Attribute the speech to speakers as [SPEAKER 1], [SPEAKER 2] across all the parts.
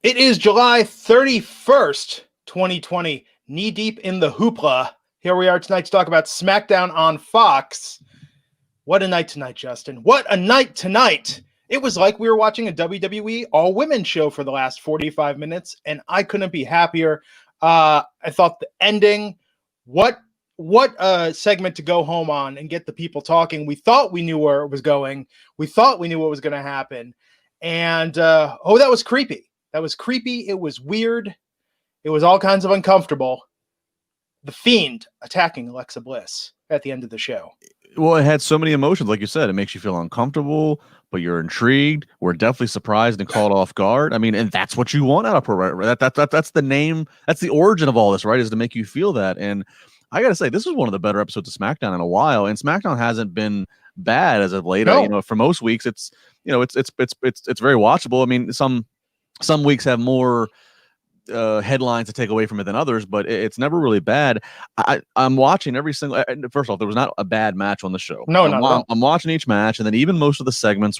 [SPEAKER 1] It is July 31st, 2020, knee deep in the hoopla. Here we are tonight to talk about SmackDown on Fox. What a night tonight, Justin. What a night tonight. It was like we were watching a WWE all-women show for the last 45 minutes, and I couldn't be happier. I thought the ending, what a segment to go home on and get the people talking. We thought we knew where it was going. We thought we knew what was going to happen. And, that was creepy. That was creepy. It was weird. It was all kinds of uncomfortable. The Fiend attacking Alexa Bliss at the end of the show.
[SPEAKER 2] Well, it had so many emotions, like you said. It makes you feel uncomfortable, but you're intrigued. We're definitely surprised and caught off guard. I mean, and that's what you want out of pro wrestling. That's the name. That's the origin of all this, right? Is to make you feel that. And I got to say, this is one of the better episodes of SmackDown in a while. And SmackDown hasn't been bad as of late.
[SPEAKER 1] No.
[SPEAKER 2] For most weeks, it's very watchable. I mean, some weeks have more headlines to take away from it than others, but it's never really bad. I'm watching every single. First off, there was not a bad match on the show.
[SPEAKER 1] No.
[SPEAKER 2] I'm watching each match, and then even most of the segments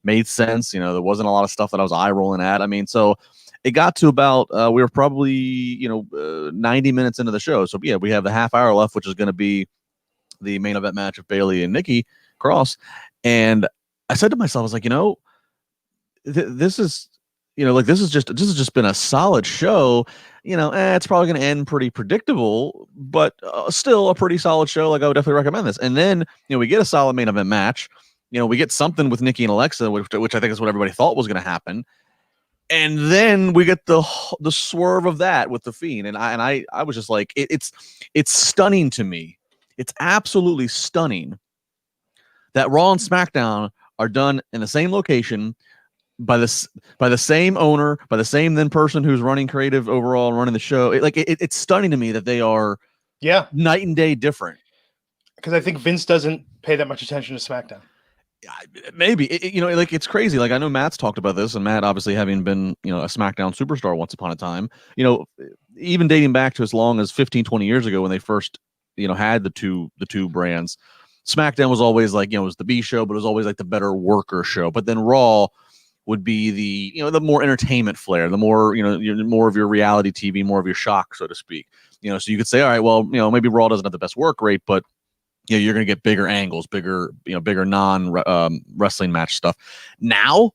[SPEAKER 2] made sense. There wasn't a lot of stuff that I was eye rolling at. I mean, so it got to about we were probably 90 minutes into the show. So yeah, we have the half hour left, which is going to be the main event match of Bayley and Nikki Cross. And I said to myself, I was like, this is just been a solid show. It's probably going to end pretty predictable, but still a pretty solid show. Like, I would definitely recommend this. And then, we get a solid main event match. We get something with Nikki and Alexa, which I think is what everybody thought was going to happen. And then we get the swerve of that with the Fiend. And I was just like, it's stunning to me. It's absolutely stunning that Raw and SmackDown are done in the same location, by the same owner, by the same then person who's running creative overall and running the show. It's stunning to me that they are night and day different.
[SPEAKER 1] Because I think Vince doesn't pay that much attention to SmackDown.
[SPEAKER 2] Maybe it's crazy. Like, I know Matt's talked about this, and Matt obviously having been a SmackDown superstar once upon a time. Even dating back to as long as 15, 20 years ago when they first had the two brands. SmackDown was always like, it was the B show, but it was always like the better worker show. But then Raw would be the more entertainment flair, the more, more of your reality TV, more of your shock, so to speak. So you could say, all right, well, maybe Raw doesn't have the best work rate, but you're going to get bigger angles, bigger non wrestling match stuff. Now,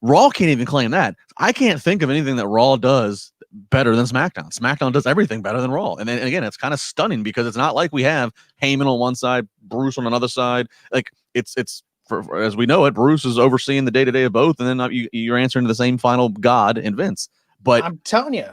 [SPEAKER 2] Raw can't even claim that. I can't think of anything that Raw does better than SmackDown. SmackDown does everything better than Raw. And then again, it's kind of stunning because it's not like we have Heyman on one side, Bruce on another side. Like, it's as we know it, Bruce is overseeing the day-to-day of both, and then you're answering to the same final God in Vince. But
[SPEAKER 1] I'm telling you,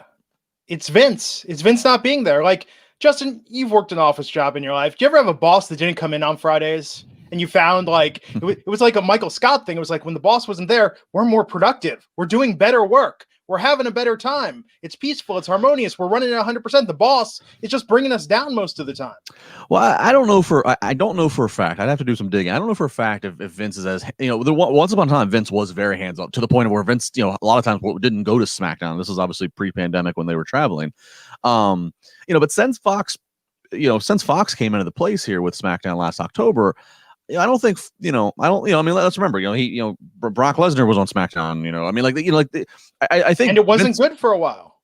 [SPEAKER 1] it's Vince. It's Vince not being there. Like, Justin, you've worked an office job in your life. Do you ever have a boss that didn't come in on Fridays? And you found it was like a Michael Scott thing. It was like, when the boss wasn't there, we're more productive. We're doing better work. We're having a better time. It's peaceful. It's harmonious. We're running at 100%. The boss is just bringing us down most of the time.
[SPEAKER 2] Well, I don't know for a fact. I'd have to do some digging. I don't know for a fact if Vince is as once upon a time Vince was very hands on, to the point of where Vince a lot of times didn't go to SmackDown. This is obviously pre-pandemic when they were traveling. But since Fox came into the place here with SmackDown last October, I don't think, let's remember, Brock Lesnar was on SmackDown, I think.
[SPEAKER 1] And it wasn't good for a while.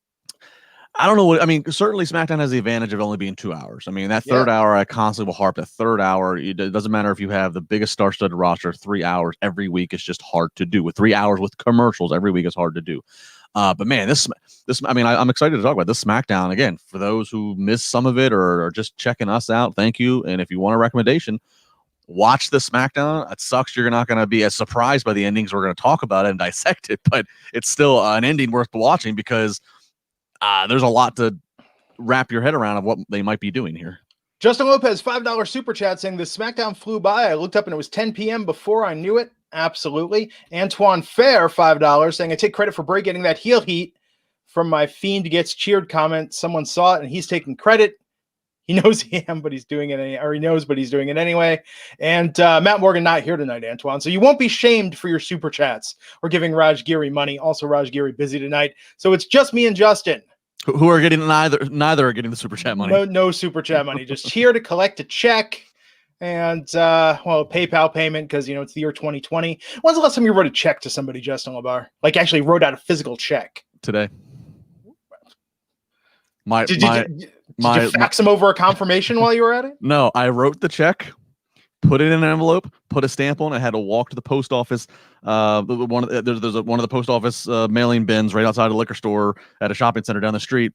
[SPEAKER 2] I don't know certainly SmackDown has the advantage of only being 2 hours. I mean, that third hour, I constantly will harp the third hour. It doesn't matter if you have the biggest star-studded roster, 3 hours every week is just hard to do. With 3 hours with commercials every week is hard to do. But man, I'm excited to talk about this SmackDown again. For those who missed some of it or are just checking us out, thank you. And if you want a recommendation, watch the SmackDown. It sucks you're not going to be as surprised by the endings. We're going to talk about it and dissect it, but it's still an ending worth watching because there's a lot to wrap your head around of what they might be doing here.
[SPEAKER 1] Justin Lopez, $5 super chat saying the SmackDown flew by. I looked up and it was 10 p.m. before I knew it. Absolutely. Antoine Fair, $5 saying I take credit for Bray getting that heel heat from my Fiend gets cheered comment. Someone saw it and he's taking credit. He knows he am, but he's doing it, he knows, but he's doing it anyway. And Matt Morgan not here tonight, Antoine. So you won't be shamed for your super chats or giving Raj Giri money. Also, Raj Giri busy tonight. So it's just me and Justin.
[SPEAKER 2] Who are getting neither are getting the super chat money.
[SPEAKER 1] No super chat money. Just here to collect a check and a PayPal payment because it's the year 2020. When's the last time you wrote a check to somebody, Justin LaBar? Like actually wrote out a physical check?
[SPEAKER 2] Today.
[SPEAKER 1] Did you fax him over a confirmation while you were at it?
[SPEAKER 2] No, I wrote the check, put it in an envelope, put a stamp on it. I had to walk to the post office. There's one of the post office mailing bins right outside the liquor store at a shopping center down the street.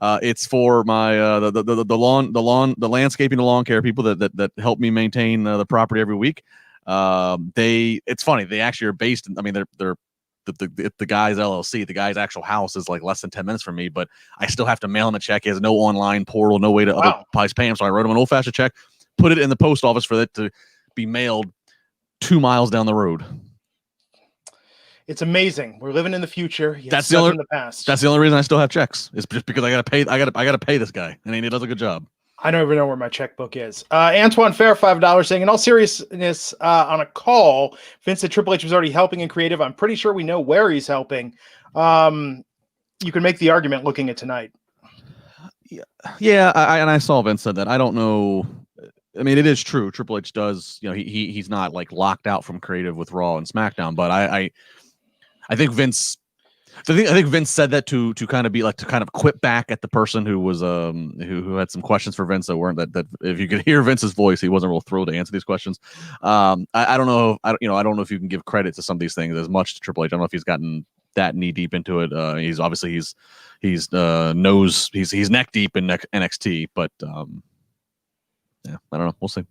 [SPEAKER 2] It's for my the landscaping, the lawn care people that help me maintain the property every week. It's funny. They actually are based in, I mean, they're the guy's LLC, the guy's actual house is like less than 10 minutes from me, but I still have to mail him a check. He has no online portal, no way to otherwise pay him. So I wrote him an old-fashioned check, put it in the post office for it to be mailed 2 miles down the road.
[SPEAKER 1] It's amazing. We're living in the future.
[SPEAKER 2] That's the only
[SPEAKER 1] in the past.
[SPEAKER 2] That's the only reason I still have checks. It's just because I gotta pay this guy, and he does a good job.
[SPEAKER 1] I don't even know where my checkbook is. Antoine Fair, $5 saying, in all seriousness, on a call, Vince said Triple H was already helping in creative. I'm pretty sure we know where he's helping. You can make the argument looking at tonight.
[SPEAKER 2] Yeah, I saw Vince said that. I don't know. I mean, it is true. Triple H does, he's not like locked out from creative with Raw and SmackDown, but I think Vince. I think Vince said that to kind of be like to kind of quit back at the person who was who had some questions for Vince that weren't that if you could hear Vince's voice, he wasn't real thrilled to answer these questions. I don't know. I don't know if you can give credit to some of these things as much to Triple H. I don't know if he's gotten that knee deep into it. He's obviously he's neck deep in NXT, but yeah, I don't know. We'll see.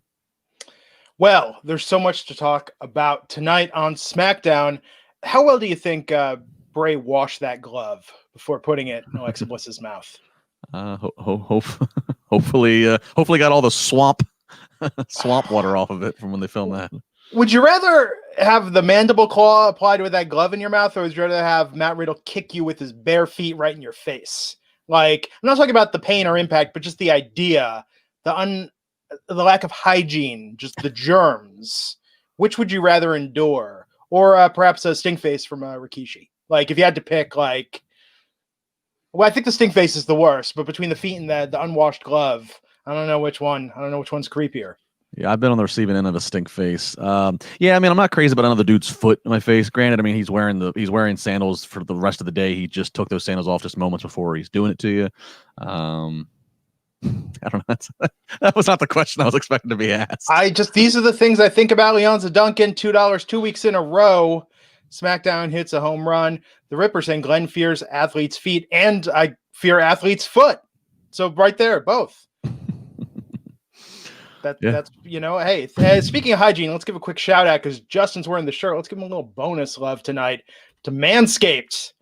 [SPEAKER 1] Well, there's so much to talk about tonight on SmackDown. How well do you think Bray washed that glove before putting it in Alexa Bliss's mouth?
[SPEAKER 2] Hopefully got all the swamp water off of it from when they filmed that.
[SPEAKER 1] Would you rather have the mandible claw applied with that glove in your mouth, or would you rather have Matt Riddle kick you with his bare feet right in your face? Like, I'm not talking about the pain or impact, but just the idea, the lack of hygiene, just the germs. Which would you rather endure? Or perhaps a stink face from Rikishi? Like, if you had to pick, I think the stink face is the worst, but between the feet and the unwashed glove, I don't know which one. I don't know which one's creepier.
[SPEAKER 2] Yeah, I've been on the receiving end of a stink face. Yeah, I mean, I'm not crazy about another dude's foot in my face. Granted, I mean, he's wearing sandals for the rest of the day. He just took those sandals off just moments before he's doing it to you. I don't know. That was not the question I was expecting to be asked.
[SPEAKER 1] These are the things I think about. Leonza Duncan, $2, 2 weeks in a row. SmackDown hits a home run. The Ripper saying Glenn fears athlete's feet, and I fear athlete's foot. So right there, both. That's hey, speaking of hygiene, let's give a quick shout out because Justin's wearing the shirt. Let's give him a little bonus love tonight to Manscaped.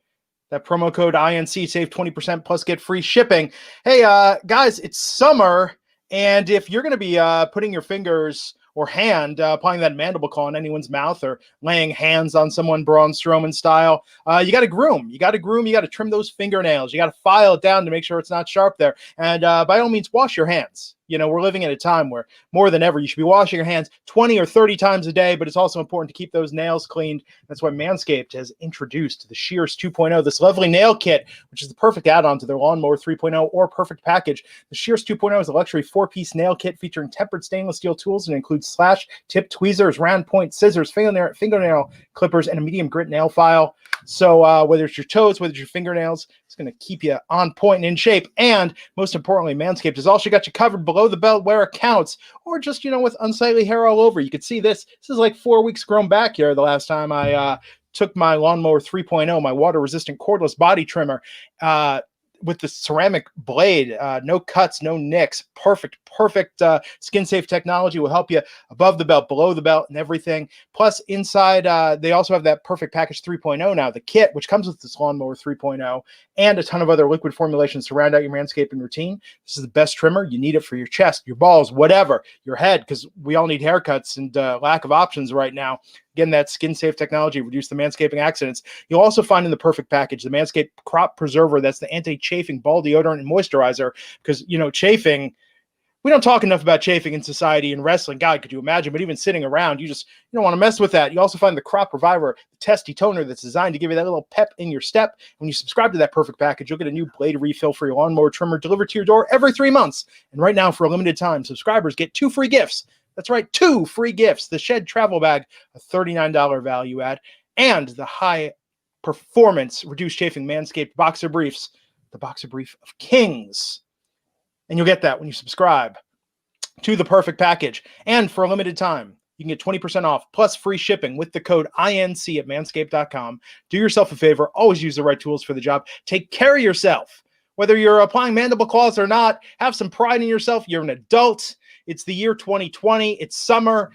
[SPEAKER 1] That promo code INC, save 20% plus get free shipping. Hey, guys, it's summer, and if you're going to be putting your fingers or hand applying that mandible claw in anyone's mouth or laying hands on someone Braun Strowman style, you got to groom. You got to trim those fingernails. You got to file it down to make sure it's not sharp there. And by all means, wash your hands. We're living at a time where more than ever, you should be washing your hands 20 or 30 times a day, but it's also important to keep those nails cleaned. That's why Manscaped has introduced the Shears 2.0, this lovely nail kit, which is the perfect add-on to their Lawnmower 3.0 or Perfect Package. The Shears 2.0 is a luxury 4-piece nail kit featuring tempered stainless steel tools and includes slash, tip, tweezers, round point scissors, fingernail clippers, and a medium grit nail file. So whether it's your toes, whether it's your fingernails, it's going to keep you on point and in shape. And most importantly, Manscaped has also got you covered below the belt where it counts, or just, with unsightly hair all over. You can see this. This is like 4 weeks grown back here the last time I took my Lawnmower 3.0, my water-resistant cordless body trimmer, with the ceramic blade, no cuts, no nicks, perfect skin-safe technology will help you above the belt, below the belt, and everything. Plus, inside, they also have that Perfect Package 3.0 now, the kit, which comes with this Lawnmower 3.0, and a ton of other liquid formulations to round out your manscaping routine. This is the best trimmer. You need it for your chest, your balls, whatever, your head, because we all need haircuts and lack of options right now. Again, that skin-safe technology reduce the manscaping accidents. You'll also find in the Perfect Package the Manscaped Crop Preserver. That's the anti-chafing ball deodorant and moisturizer. Because, chafing, we don't talk enough about chafing in society and wrestling. God, could you imagine? But even sitting around, you don't want to mess with that. You also find the Crop Reviver, the testy toner that's designed to give you that little pep in your step. When you subscribe to that Perfect Package, you'll get a new blade refill for your lawnmower trimmer delivered to your door every 3 months. And right now, for a limited time, subscribers get 2 free gifts. That's right, 2 free gifts. The Shed Travel Bag, a $39 value add, and the High performance reduced chafing Manscaped boxer briefs, the boxer brief of kings. And you'll get that when you subscribe to the perfect package. And for a limited time, you can get 20% off plus free shipping with the code INC at manscaped.com. Do yourself a favor. Always use the right tools for the job. Take care of yourself. Whether you're applying mandible claws or not, have some pride in yourself. You're an adult. It's the year 2020. It's summer.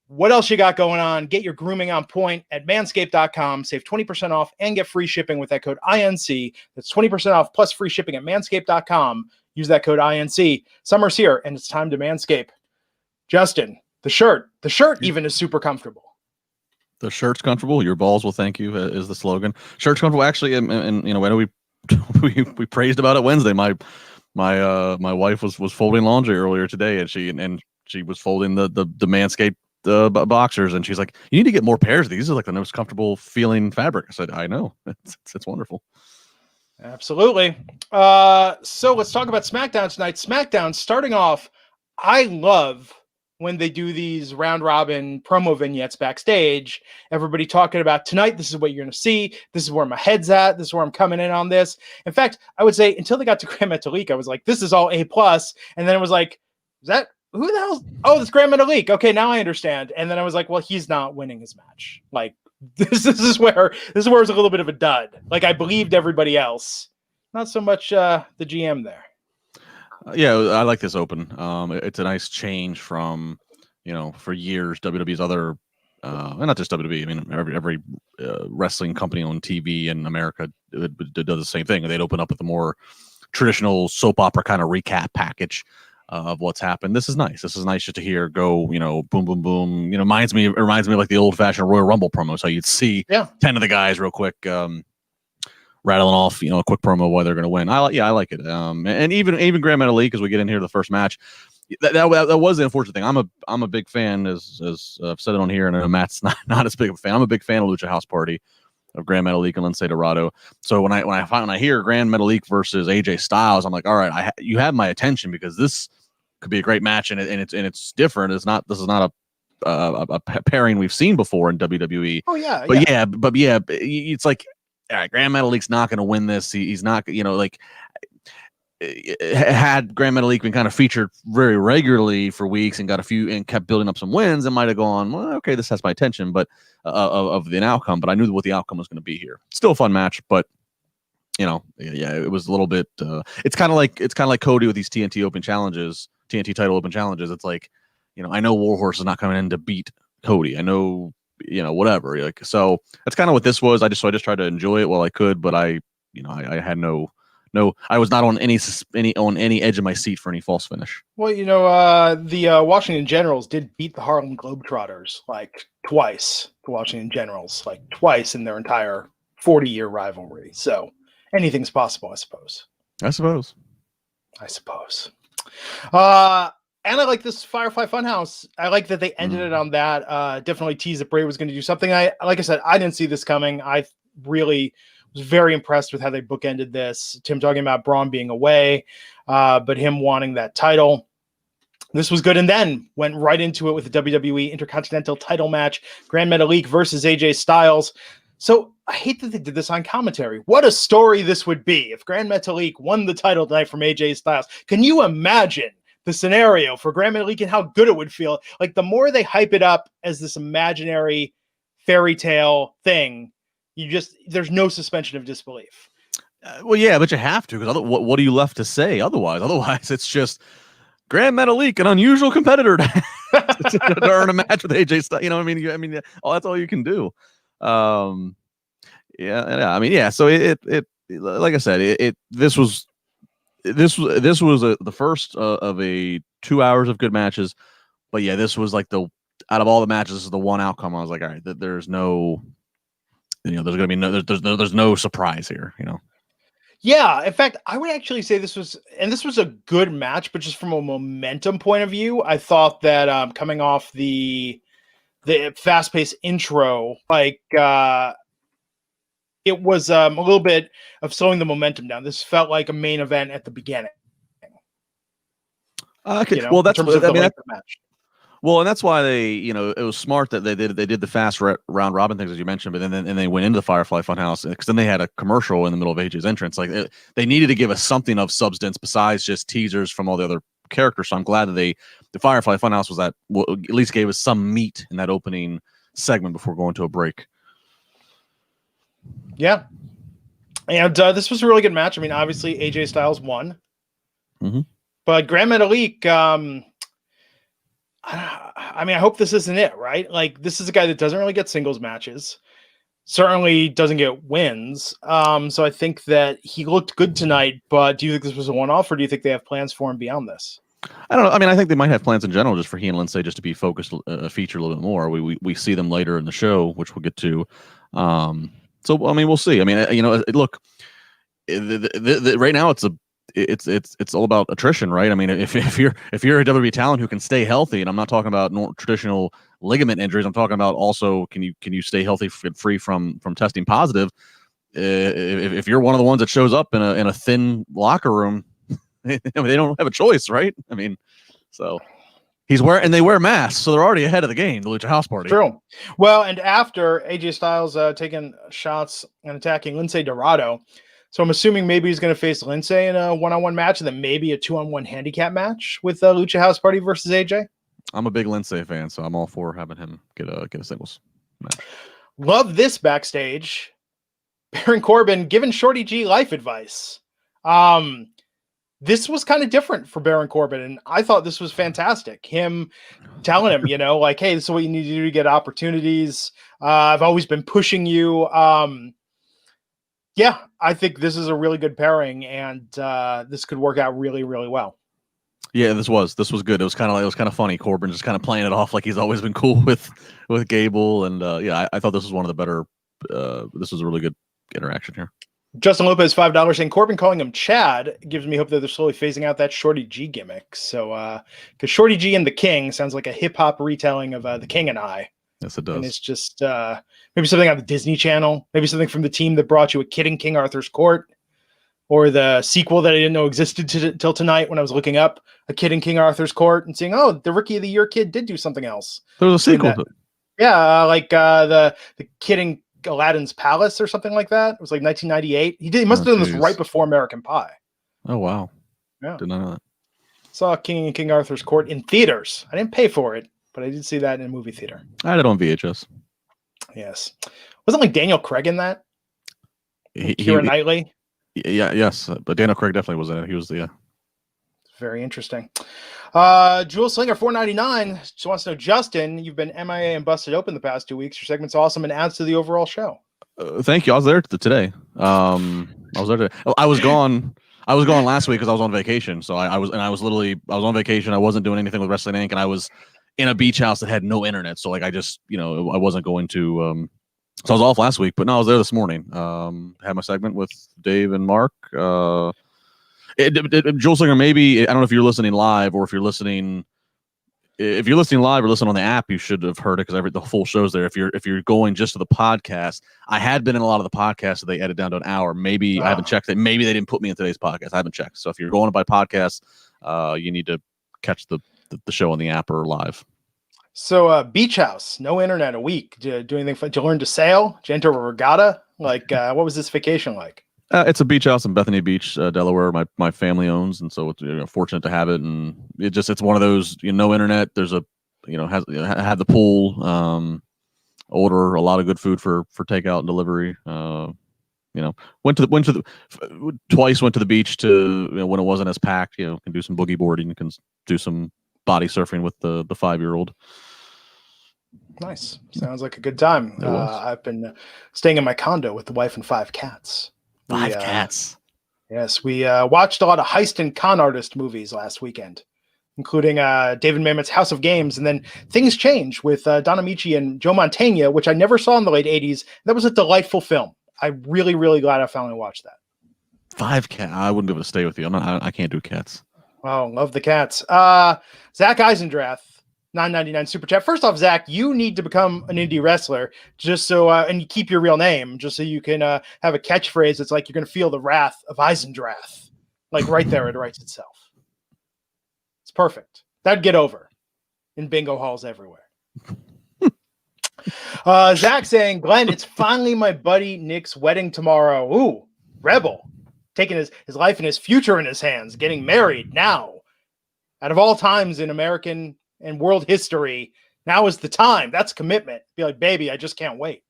[SPEAKER 1] What else you got going on? Get your grooming on point at manscaped.com. Save 20% off and get free shipping with that code INC. That's 20% off plus free shipping at manscaped.com. Use that code INC. Summer's here, and it's time to manscape. Justin, the shirt even is super comfortable.
[SPEAKER 2] The shirt's comfortable. Your balls will thank you is the slogan. Shirt's comfortable. Actually, and you know, I know we praised about it Wednesday. My wife was folding laundry earlier today, and she was folding the Manscaped boxers, and she's like, "You need to get more pairs of these. These are like the most comfortable feeling fabric." I said, "I know. It's wonderful."
[SPEAKER 1] Absolutely. So let's talk about SmackDown tonight. SmackDown starting off. I love when they do these round robin promo vignettes backstage, everybody talking about tonight, this is what you're going to see. This is where my head's at. This is where I'm coming in on this. In fact, I would say until they got to Grand Metalik, I was like, this is all A+. And then it was like, is that who the hell? Oh, this Grand Metalik. Okay, now I understand. And then I was like, well, he's not winning his match. Like this is where it was a little bit of a dud. Like I believed everybody else, not so much the GM there.
[SPEAKER 2] Yeah, I like this open. It's a nice change from, you know, for years WWE's other, and not just WWE. I mean, every wrestling company on TV in America does the same thing. They'd open up with a more traditional soap opera kind of recap package of what's happened. This is nice. This is nice just to hear go, you know, boom, boom, boom. You know, reminds me of like the old fashioned Royal Rumble promo. So you'd see 10 of the guys real quick. Rattling off, you know, a quick promo why they're going to win. I like it. And even Grand Metalik, as we get in here to the first match, that was the unfortunate thing. I'm a big fan, as I've said it on here, and I know Matt's not as big of a fan. I'm a big fan of Lucha House Party, of Grand Metalik and Lince Dorado. So when I hear Grand Metalik versus AJ Styles, I'm like, all right, you have my attention, because this could be a great match, and it's different. This is not a pairing we've seen before in WWE.
[SPEAKER 1] Oh yeah,
[SPEAKER 2] but it's like, all right, Grand Metalik's not going to win this. He's not, you know, like had Grand Metalik been kind of featured very regularly for weeks and got a few and kept building up some wins, it might have gone, well, okay, this has my attention, but of the outcome. But I knew what the outcome was going to be here. Still a fun match, but you know, yeah, it was a little bit. It's kind of like Cody with these TNT Open challenges, TNT title Open challenges. It's like, you know, I know Warhorse is not coming in to beat Cody. I know. You know, whatever. Like, so that's kind of what this was. I just tried to enjoy it while I could, but I had no, I was not on any edge of my seat for any false finish.
[SPEAKER 1] Well, you know, the Washington Generals did beat the Harlem Globetrotters like twice. The Washington Generals like twice in their entire 40-year rivalry. So anything's possible, I suppose. And I like this Firefly Funhouse. I like that they ended it on that. Definitely teased that Bray was going to do something. Like I said, I didn't see this coming. I really was very impressed with how they bookended this. Tim talking about Braun being away, but him wanting that title. This was good. And then went right into it with the WWE Intercontinental title match, Grand Metalik versus AJ Styles. So I hate that they did this on commentary. What a story this would be if Grand Metalik won the title tonight from AJ Styles. Can you imagine the scenario for Grand Metalik and how good it would feel? Like, the more they hype it up as this imaginary fairy tale thing, there's no suspension of disbelief.
[SPEAKER 2] Well, yeah, but you have to, because what are you left to say otherwise? Otherwise, it's just Grand Metalik, an unusual competitor to earn a match with AJ Styles. You know what I mean? That's all you can do. Yeah. I mean, yeah. So it like I said, this was the first of a 2 hours of good matches, but yeah, this was like out of all the matches, this is the one outcome. I was like, all right, there's no, you know, there's no surprise here, you know.
[SPEAKER 1] Yeah, in fact, I would actually say this was a good match, but just from a momentum point of view, I thought that coming off the fast-paced intro, like it was a little bit of slowing the momentum down. This felt like a main event at the beginning.
[SPEAKER 2] Okay,
[SPEAKER 1] you know,
[SPEAKER 2] well, that's
[SPEAKER 1] in terms of the match.
[SPEAKER 2] Well, and that's why it was smart that they did the fast round robin things as you mentioned, but then they went into the Firefly Funhouse because then they had a commercial in the middle of AJ's entrance. Like they needed to give us something of substance besides just teasers from all the other characters. So I'm glad that the Firefly Funhouse was at least gave us some meat in that opening segment before going to a break.
[SPEAKER 1] Yeah, and this was a really good match. I mean, obviously AJ Styles won, but Grand Metalik. I mean, I hope this isn't it, right? Like, this is a guy that doesn't really get singles matches, certainly doesn't get wins. So I think that he looked good tonight, but do you think this was a one-off, or do you think they have plans for him beyond this?
[SPEAKER 2] I don't know. I mean, I think they might have plans in general just for he and Lindsay just to be focused, feature a little bit more. We see them later in the show, which we'll get to. So, I mean, we'll see. I mean, look, right now it's all about attrition, right? I mean, if you're a WWE talent who can stay healthy, and I'm not talking about traditional ligament injuries, I'm talking about also can you stay healthy free from testing positive. If you're one of the ones that shows up in a thin locker room, they don't have a choice, right? I mean, so they wear masks, so they're already ahead of the game. The Lucha House Party.
[SPEAKER 1] True. Well, and after AJ Styles taking shots and attacking Lindsay Dorado. So I'm assuming maybe he's going to face Lindsay in a one-on-one match and then maybe a 2-on-1 handicap match with Lucha House Party versus AJ.
[SPEAKER 2] I'm a big Lindsay fan, so I'm all for having him get a singles match.
[SPEAKER 1] Love this backstage. Baron Corbin giving Shorty G life advice. This was kind of different for Baron Corbin, and I thought this was fantastic. Him telling him, like, hey, this is what you need to do to get opportunities. I've always been pushing you. Yeah, I think this is a really good pairing, and this could work out really, really well.
[SPEAKER 2] Yeah, this was good. It was kind of funny. Corbin just kind of playing it off like he's always been cool with Gable, and I thought this was one of the better. This was a really good interaction here.
[SPEAKER 1] Justin Lopez, $5 saying Corbin calling him Chad gives me hope that they're slowly phasing out that Shorty G gimmick. So, because Shorty G and the King sounds like a hip hop retelling of The King and I.
[SPEAKER 2] Yes, it does.
[SPEAKER 1] And it's just maybe something on the Disney Channel, maybe something from the team that brought you A Kid in King Arthur's Court, or the sequel that I didn't know existed till tonight when I was looking up A Kid in King Arthur's Court and seeing, oh, the Rookie of the Year kid did do something else.
[SPEAKER 2] There was a sequel to it.
[SPEAKER 1] Yeah, like the Kid in Aladdin's Palace or something like that. It was like 1998. He must have done this right before American Pie.
[SPEAKER 2] Oh, wow.
[SPEAKER 1] Yeah.
[SPEAKER 2] Did not know that.
[SPEAKER 1] Saw King and King Arthur's Court in theaters. I didn't pay for it, but I did see that in a movie theater.
[SPEAKER 2] I had it on VHS.
[SPEAKER 1] Yes. Wasn't like Daniel Craig in that? Keira Knightley?
[SPEAKER 2] Yeah, yes. But Daniel Craig definitely was in it. He was the...
[SPEAKER 1] Very interesting. Jules Slinger, $4.99. Just wants to know, Justin, you've been MIA and busted open the past 2 weeks. Your segment's awesome and adds to the overall show.
[SPEAKER 2] Thank you. I was there today. I was there today. I was gone last week because I was on vacation. So I was on vacation. I wasn't doing anything with Wrestling Inc. And I was in a beach house that had no internet. So like I just, I wasn't going to. So I was off last week, but no, I was there this morning. Had my segment with Dave and Mark. Joel Slinger, maybe I don't know if you're listening live or if you're listening live or listening on the app, you should have heard it because the full show's there. If you're going just to the podcast, I had been in a lot of the podcasts that they edit down to an hour. Maybe I haven't checked that. Maybe they didn't put me in today's podcast. I haven't checked. So if you're going by podcast, you need to catch the show on the app or live. So
[SPEAKER 1] beach house, no internet a week. Did you do anything? Did you learn to sail? Did you enter a regatta? Like what was this vacation like?
[SPEAKER 2] It's a beach house in Bethany Beach, Delaware. My family owns, and so it's fortunate to have it. And it's one of those no internet. There's a have the pool. Order a lot of good food for takeout and delivery. Went to the beach to when it wasn't as packed. Can do some boogie boarding. Can do some body surfing with the 5-year-old.
[SPEAKER 1] Nice. Sounds like a good time. I've been staying in my condo with the wife and 5 cats.
[SPEAKER 2] 5 cats.
[SPEAKER 1] Yes, we watched a lot of heist and con artist movies last weekend, including David Mamet's House of Games, and then things change with Don Amici and Joe Mantegna, which I never saw in the late 80s. That was a delightful film. I'm really, really glad I finally watched that.
[SPEAKER 2] 5 cats. I wouldn't be able to stay with you. I can't do cats.
[SPEAKER 1] Oh, love the cats. Zach Eisendrath, $9.99 super chat. First off, Zach, you need to become an indie wrestler just so, and you keep your real name just so you can have a catchphrase. It's like you're going to feel the wrath of Eisendrath. Like right there, it writes itself. It's perfect. That'd get over in bingo halls everywhere. Zach saying, Glenn, it's finally my buddy Nick's wedding tomorrow. Ooh, rebel. Taking his life and his future in his hands, getting married now. Out of all times in American and world history, now is the time. That's commitment. Be like, baby, I just can't wait.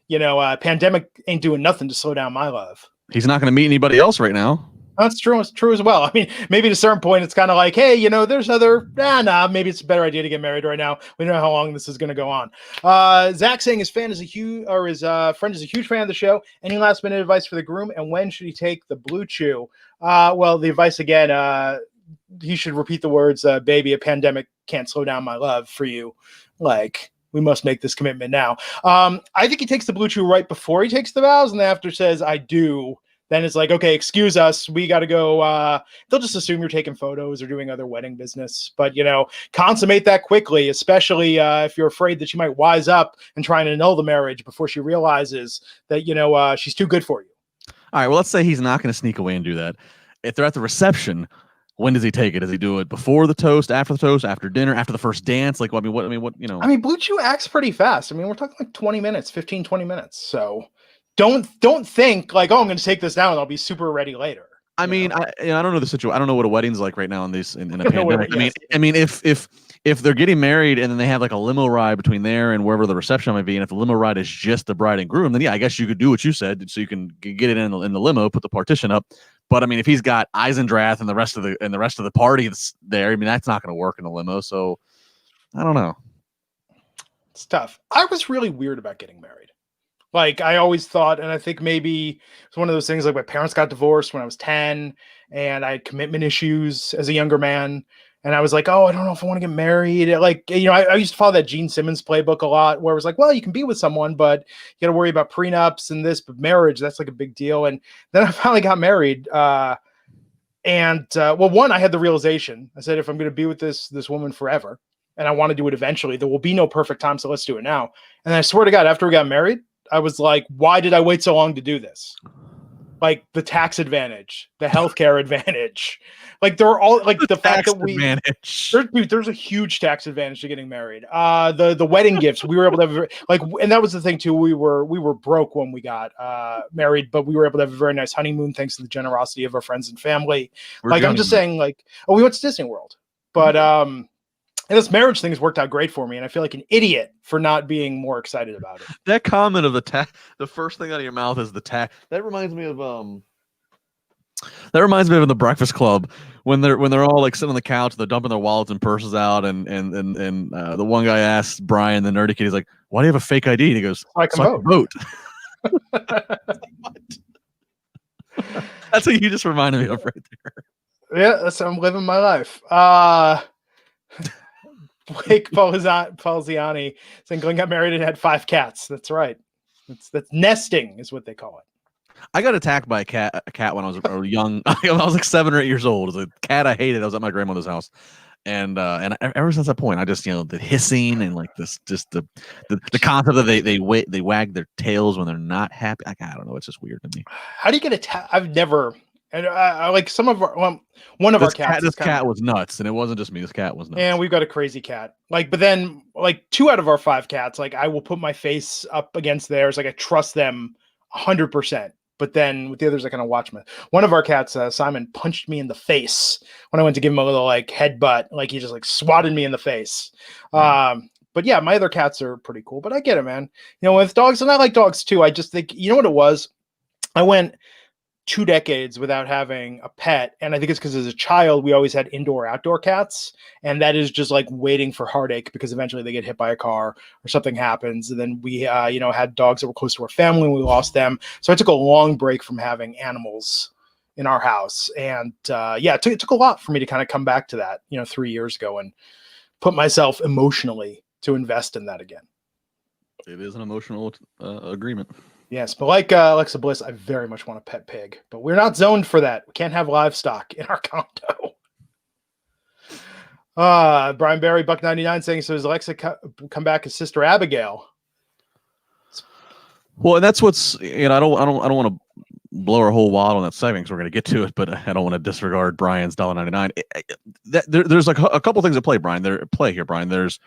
[SPEAKER 1] Pandemic ain't doing nothing to slow down my love.
[SPEAKER 2] He's not going to meet anybody else right now.
[SPEAKER 1] That's true. It's true as well. I mean, maybe at a certain point, it's kind of like, hey, there's other, maybe it's a better idea to get married right now. We don't know how long this is going to go on. Zach saying his friend is a huge fan of the show. Any last minute advice for the groom? And when should he take the blue chew? Well, the advice again, he should repeat the words, baby, a pandemic can't slow down my love for you. Like, we must make this commitment now. I think he takes the blue chew right before he takes the vows, and then after says, I do. Then it's like, okay, excuse us. We got to go. They'll just assume you're taking photos or doing other wedding business. But, consummate that quickly, especially if you're afraid that she might wise up and try and annul the marriage before she realizes that, she's too good for you.
[SPEAKER 2] All right, well, let's say he's not going to sneak away and do that. If they're at the reception, when does he take it? Does he do it before the toast, after dinner, after the first dance? Like, what?
[SPEAKER 1] Blue Chew acts pretty fast. I mean, we're talking like 20 minutes, 15, 20 minutes. So don't think like, oh, I'm going to take this now and I'll be super ready later.
[SPEAKER 2] I mean, I don't know the situation. I don't know what a wedding's like right now in a pandemic. I mean, if they're getting married and then they have like a limo ride between there and wherever the reception might be, and if the limo ride is just the bride and groom, then yeah, I guess you could do what you said, so you can get it in the limo, put the partition up. But I mean, if he's got Eisendrath and the rest of the party that's there, I mean, that's not going to work in the limo. So I don't know.
[SPEAKER 1] It's tough. I was really weird about getting married. Like, I always thought, and I think maybe it's one of those things, like my parents got divorced when I was 10 and I had commitment issues as a younger man. And I was like, oh, I don't know if I want to get married. Like, I used to follow that Gene Simmons playbook a lot, where it was like, well, you can be with someone, but you got to worry about prenups and this, but marriage, that's like a big deal. And then I finally got married. Well, one, I had the realization. I said, if I'm going to be with this woman forever and I want to do it eventually, there will be no perfect time. So let's do it now. And I swear to God, after we got married, I was like, why did I wait so long to do this? Like the tax advantage, the healthcare advantage. Like they're all like the fact that there's a huge tax advantage to getting married. The wedding gifts, we were able to have and that was the thing too. We were broke when we got married, but we were able to have a very nice honeymoon thanks to the generosity of our friends and family. I'm just saying, like, we went to Disney World, but and this marriage thing has worked out great for me, and I feel like an idiot for not being more excited about it.
[SPEAKER 2] That comment of the first thing out of your mouth is the tax. That reminds me of The Breakfast Club when they're all like sitting on the couch, they're dumping their wallets and purses out, and the one guy asks Brian, the nerdy kid, he's like, "Why do you have a fake ID?" And he goes,
[SPEAKER 1] "I can vote."
[SPEAKER 2] That's what you just reminded me of right there.
[SPEAKER 1] Yeah, that's how I'm living my life. Blake Palziani saying Glenn got married and had 5 cats. That's right. That's nesting is what they call it.
[SPEAKER 2] I got attacked by a cat when I was young. I was like 7 or 8 years old. It was a cat I hated. I was at my grandmother's house. And ever since that point, I just, the hissing and like this, just the concept that they wag their tails when they're not happy. Like, I don't know. It's just weird to me.
[SPEAKER 1] How do you get attacked? I've never. And I like some of our one of our cats.
[SPEAKER 2] This cat was nuts, and it wasn't just me. This cat was nuts.
[SPEAKER 1] And we've got a crazy cat. Like, but then like 2 out of our 5 cats, like I will put my face up against theirs. Like I trust them 100%. But then with the others, I kind of watch them. One of our cats, Simon, punched me in the face when I went to give him a little like headbutt. Like he just like swatted me in the face. But yeah, my other cats are pretty cool. But I get it, man. With dogs, and I like dogs too. I just think, you know what it was? I went 2 decades without having a pet. And I think it's because as a child, we always had indoor outdoor cats. And that is just like waiting for heartache because eventually they get hit by a car or something happens. And then we, had dogs that were close to our family and we lost them. So I took a long break from having animals in our house. And it took a lot for me to kind of come back to that, 3 years ago and put myself emotionally to invest in that again.
[SPEAKER 2] It is an emotional agreement.
[SPEAKER 1] Yes, but like Alexa Bliss, I very much want a pet pig, but we're not zoned for that. We can't have livestock in our condo. Brian Barry, Buck99 saying, so does Alexa come back as Sister Abigail?
[SPEAKER 2] Well, and that's what's, I don't want to blow our whole wad on that segment because we're going to get to it, but I don't want to disregard Brian's $1.99. There's like a couple things at play, Brian. Brian. There's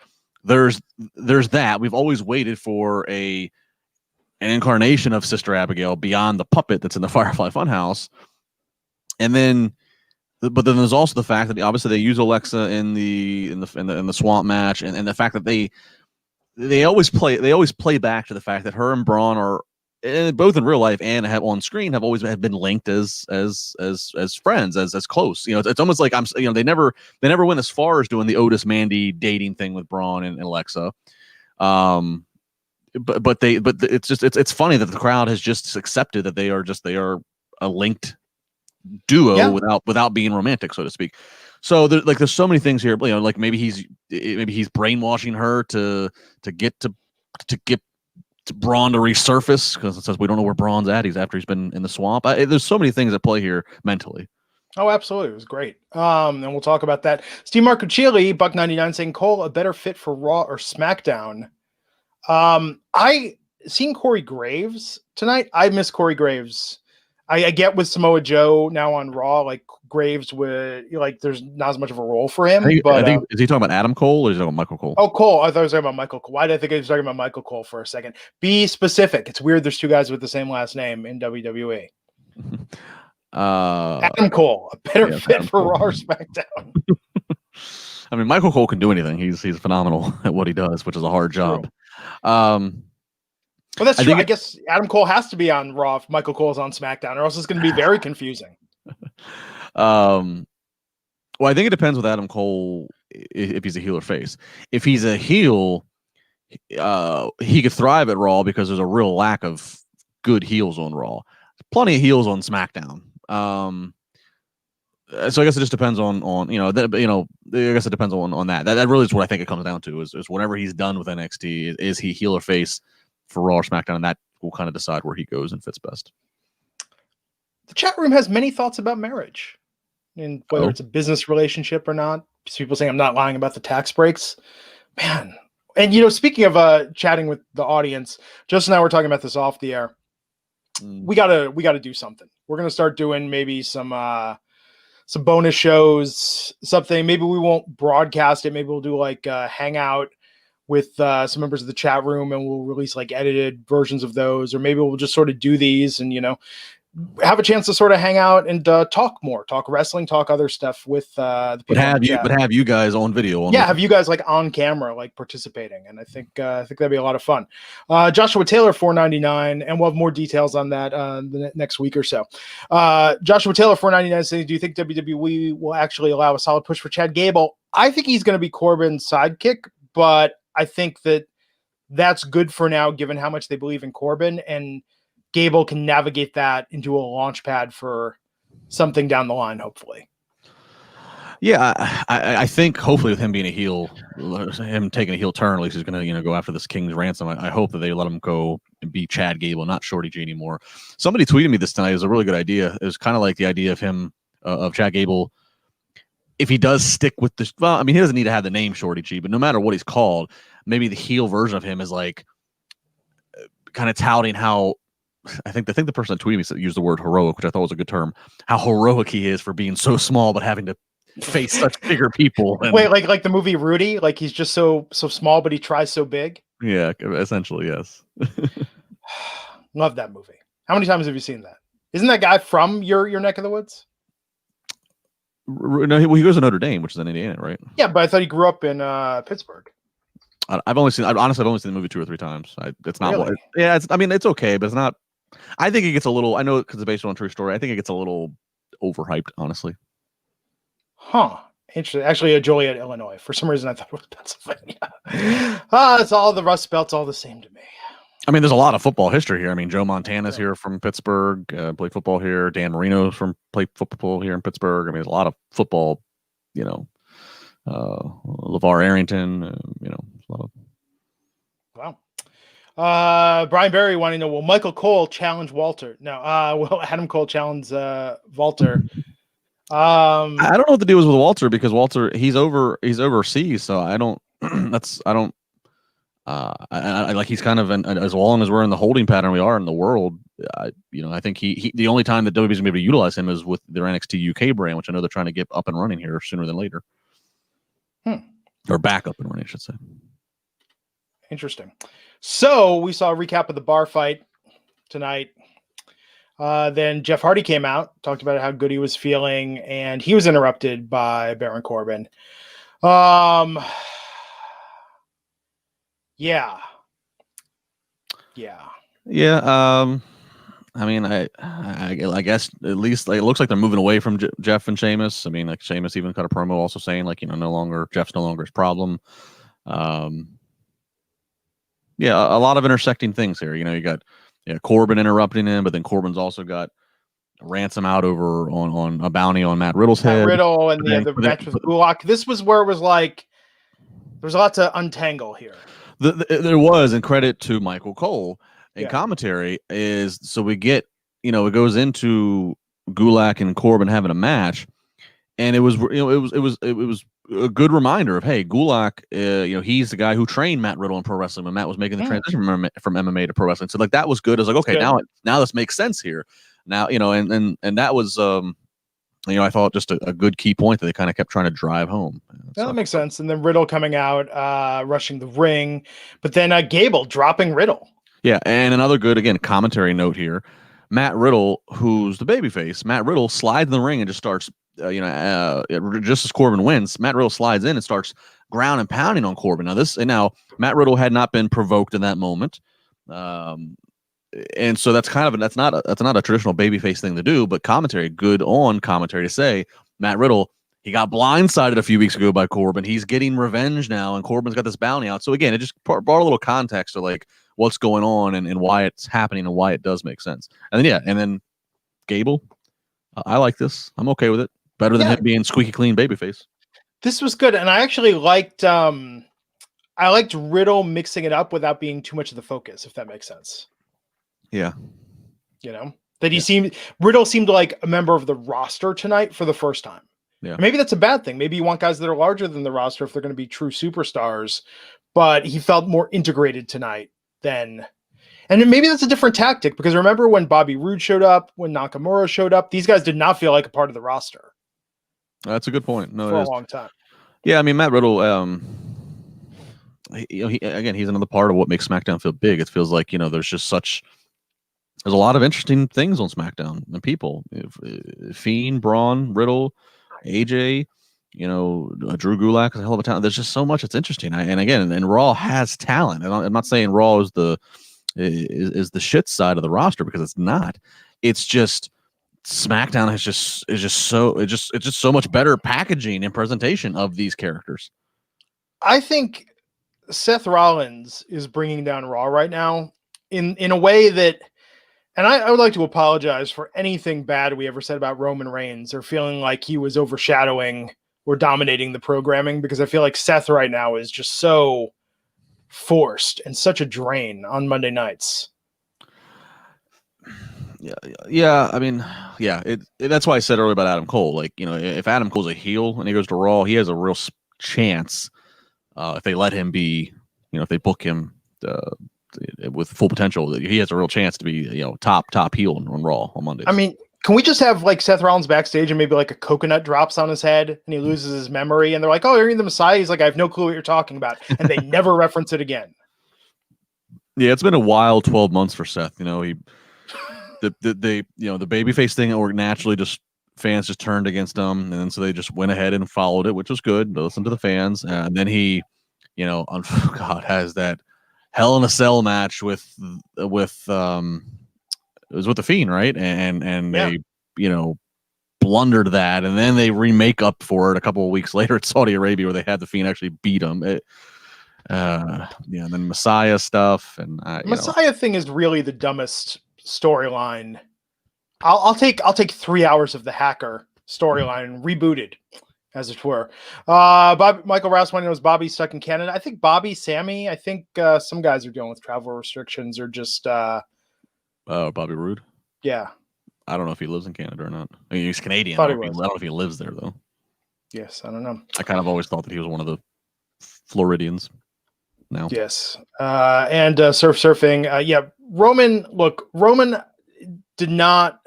[SPEAKER 2] that we've always waited for an incarnation of Sister Abigail beyond the puppet that's in the Firefly Funhouse, but then there's also the fact that obviously they use Alexa in the swamp match, and the fact that they always play back to the fact that her and Braun are both in real life and on screen have always been linked as friends, as close. It's almost like they never went as far as doing the Otis Mandy dating thing with Braun and Alexa. But it's funny that the crowd has just accepted that they are a linked duo without being romantic, so to speak. So there's so many things here. Like maybe he's brainwashing her to get Braun to resurface, because it says we don't know where Braun's at. After he's been in the swamp. There's so many things at play here mentally.
[SPEAKER 1] Oh, absolutely. It was great. And we'll talk about that. Steve Marcuccioli, $1.99, saying Cole a better fit for Raw or SmackDown. I seen Corey Graves tonight. I miss Corey Graves. I get with Samoa Joe now on Raw, like Graves would there's not as much of a role for him. I think
[SPEAKER 2] is he talking about Adam Cole or is he talking about Michael Cole?
[SPEAKER 1] Oh, Cole. I thought he was talking about Michael Cole. Why did I think he was talking about Michael Cole for a second? Be specific. It's weird there's two guys with the same last name in WWE. Adam Cole, a better fit for Raw or SmackDown.
[SPEAKER 2] I mean, Michael Cole can do anything. He's phenomenal at what he does, which is a hard job.
[SPEAKER 1] Well, that's true. I guess Adam Cole has to be on Raw if Michael Cole is on SmackDown, or else it's going to be very confusing.
[SPEAKER 2] Well, I think it depends with Adam Cole if he's a heel or face. If he's a heel, he could thrive at Raw because there's a real lack of good heels on Raw. Plenty of heels on SmackDown. So I guess it just depends on I guess it depends on that. That really is what I think it comes down to is whatever he's done with NXT, is he heel or face for Raw or SmackDown, and that will kind of decide where he goes and fits best.
[SPEAKER 1] The chat room has many thoughts about marriage and whether it's a business relationship or not. People saying I'm not lying about the tax breaks, man. And speaking of chatting with the audience, Justin and I were talking about this off the air. We gotta do something. We're gonna start doing maybe some bonus shows, something. Maybe we won't broadcast it. Maybe we'll do like a hangout with some members of the chat room, and we'll release like edited versions of those, or maybe we'll just sort of do these and have a chance to sort of hang out and talk wrestling, talk other stuff with the people.
[SPEAKER 2] But have you guys on video?
[SPEAKER 1] Have you guys like on camera, like participating, and I think that'd be a lot of fun. Joshua Taylor, $4.99, and we'll have more details on that the next week or so. Joshua Taylor, $4.99, saying, do you think WWE will actually allow a solid push for Chad Gable? I think he's going to be Corbin's sidekick, but I think that's good for now, given how much they believe in Corbin, and Gable can navigate that into a launch pad for something down the line, hopefully.
[SPEAKER 2] Yeah, I think hopefully with him being a heel, him taking a heel turn, at least he's going to go after this King's ransom. I hope that they let him go and be Chad Gable, not Shorty G anymore. Somebody tweeted me this tonight. It was a really good idea. It was kind of like the idea of him, of Chad Gable, if he does stick with this. Well, I mean, he doesn't need to have the name Shorty G, but no matter what he's called, maybe the heel version of him is like kind of touting how. I think the person that tweeted me said, used the word heroic, which I thought was a good term. How heroic he is for being so small but having to face such bigger people. And,
[SPEAKER 1] wait, like the movie Rudy, like he's just so small but he tries so big.
[SPEAKER 2] Yeah, essentially, yes.
[SPEAKER 1] Love that movie. How many times have you seen that? Isn't that guy from your neck of the woods?
[SPEAKER 2] No, he goes to Notre Dame, which is in Indiana, right?
[SPEAKER 1] Yeah, but I thought he grew up in Pittsburgh.
[SPEAKER 2] I've only seen the movie 2 or 3 times. It's not.
[SPEAKER 1] Really?
[SPEAKER 2] It's okay, but it's not. I think it gets a little. I know because it's based on a true story. I think it gets a little overhyped, honestly.
[SPEAKER 1] Huh. Interesting. Actually, Joliet, Illinois. For some reason, I thought it was Pennsylvania. It's all the Rust Belt's all the same to me.
[SPEAKER 2] I mean, there's a lot of football history here. I mean, Joe Montana's here from Pittsburgh, played football here. Dan Marino played football here in Pittsburgh. I mean, there's a lot of football. LeVar Arrington. A lot of.
[SPEAKER 1] Wow. Brian Berry wanting to know, will Michael Cole challenge Walter? No. Will Adam Cole challenge Walter?
[SPEAKER 2] I don't know what the deal is with Walter, because Walter he's overseas, so I don't. I like he's kind of as long as we're in the holding pattern we are in the world. I think he the only time that WWE's gonna be able to utilize him is with their NXT UK brand, which I know they're trying to get up and running here sooner than later, or back up and running, I should say.
[SPEAKER 1] Interesting. So we saw a recap of the bar fight tonight. Then Jeff Hardy came out, talked about how good he was feeling, and he was interrupted by Baron Corbin. Yeah.
[SPEAKER 2] I mean, I guess at least it looks like they're moving away from Jeff and Sheamus. I mean, like Sheamus even cut a promo also saying like, Jeff's no longer his problem. A lot of intersecting things here. You got Corbin interrupting him, but then Corbin's also got ransom out over on a bounty on Matt Riddle's head.
[SPEAKER 1] Riddle and the match with Gulak. This was where it was like there's a lot to untangle here.
[SPEAKER 2] There was, and credit to Michael Cole in commentary is so we get it goes into Gulak and Corbin having a match, and it was a good reminder of, hey, Gulak, he's the guy who trained Matt Riddle in pro wrestling when Matt was making the transition from MMA to pro wrestling. So like that was good. I was like, okay, now this makes sense here. Now and that was I thought just a good key point that they kind of kept trying to drive home.
[SPEAKER 1] That makes sense. And then Riddle coming out, rushing the ring, but then Gable dropping Riddle.
[SPEAKER 2] Yeah, and another good, again, commentary note here. Matt Riddle, who's the babyface, Matt Riddle slides in the ring and just starts, just as Corbin wins, Matt Riddle slides in and starts ground and pounding on Corbin. Now Matt Riddle had not been provoked in that moment. And so that's not a traditional babyface thing to do, but good on commentary to say Matt Riddle, he got blindsided a few weeks ago by Corbin. He's getting revenge now, and Corbin's got this bounty out. So again, it just brought a little context to like what's going on and why it's happening and why it does make sense. And then Gable, I like this. I'm okay with it. Better than him being squeaky clean babyface.
[SPEAKER 1] This was good, and I actually liked Riddle mixing it up without being too much of the focus, if that makes sense.
[SPEAKER 2] Yeah.
[SPEAKER 1] Riddle seemed like a member of the roster tonight for the first time.
[SPEAKER 2] Yeah.
[SPEAKER 1] Maybe that's a bad thing. Maybe you want guys that are larger than the roster if they're going to be true superstars, but he felt more integrated tonight than, and maybe that's a different tactic because remember when Bobby Roode showed up, when Nakamura showed up, these guys did not feel like a part of the roster.
[SPEAKER 2] That's a good point. No,
[SPEAKER 1] for a long time.
[SPEAKER 2] Yeah. I mean, Matt Riddle, he's another part of what makes SmackDown feel big. It feels like, there's a lot of interesting things on SmackDown and people. Fiend, Braun, Riddle, AJ, Drew Gulak is a hell of a talent. There's just so much that's interesting. And Raw has talent. And I'm not saying Raw is the shit side of the roster because it's not. It's just SmackDown is just so much better packaging and presentation of these characters.
[SPEAKER 1] I think Seth Rollins is bringing down Raw right now in a way that. And I would like to apologize for anything bad we ever said about Roman Reigns or feeling like he was overshadowing or dominating the programming, because I feel like Seth right now is just so forced and such a drain on Monday nights.
[SPEAKER 2] Yeah. I mean, that's why I said earlier about Adam Cole. Like, if Adam Cole's a heel and he goes to Raw, he has a real chance if they let him be, if they book him with full potential, he has a real chance to be, top heel on Raw on Mondays.
[SPEAKER 1] I mean, can we just have like Seth Rollins backstage and maybe like a coconut drops on his head and he loses his memory and they're like, "Oh, you're the Messiah." He's like, "I have no clue what you're talking about," and they never reference it again.
[SPEAKER 2] Yeah, it's been a wild 12 months for Seth. The babyface thing, or naturally just fans just turned against him, and then so they just went ahead and followed it, which was good. They listened to the fans, and then he, has that Hell in a Cell match with it was with the Fiend, right? And they blundered that, and then they remake up for it a couple of weeks later at Saudi Arabia where they had the Fiend actually beat him. And then Messiah stuff, and
[SPEAKER 1] Messiah thing is really the dumbest storyline. I'll take 3 hours of the hacker storyline rebooted, as it were. Michael Rouse wanted to know, is Bobby stuck in Canada? I think Bobby, Sammy, some guys are dealing with travel restrictions or just
[SPEAKER 2] Bobby Roode.
[SPEAKER 1] Yeah.
[SPEAKER 2] I don't know if he lives in Canada or not. I mean, he's Canadian.
[SPEAKER 1] I
[SPEAKER 2] don't know if he lives there though.
[SPEAKER 1] Yes, I don't know.
[SPEAKER 2] I kind of always thought that he was one of the Floridians. Now.
[SPEAKER 1] Yes. And surfing. Roman did not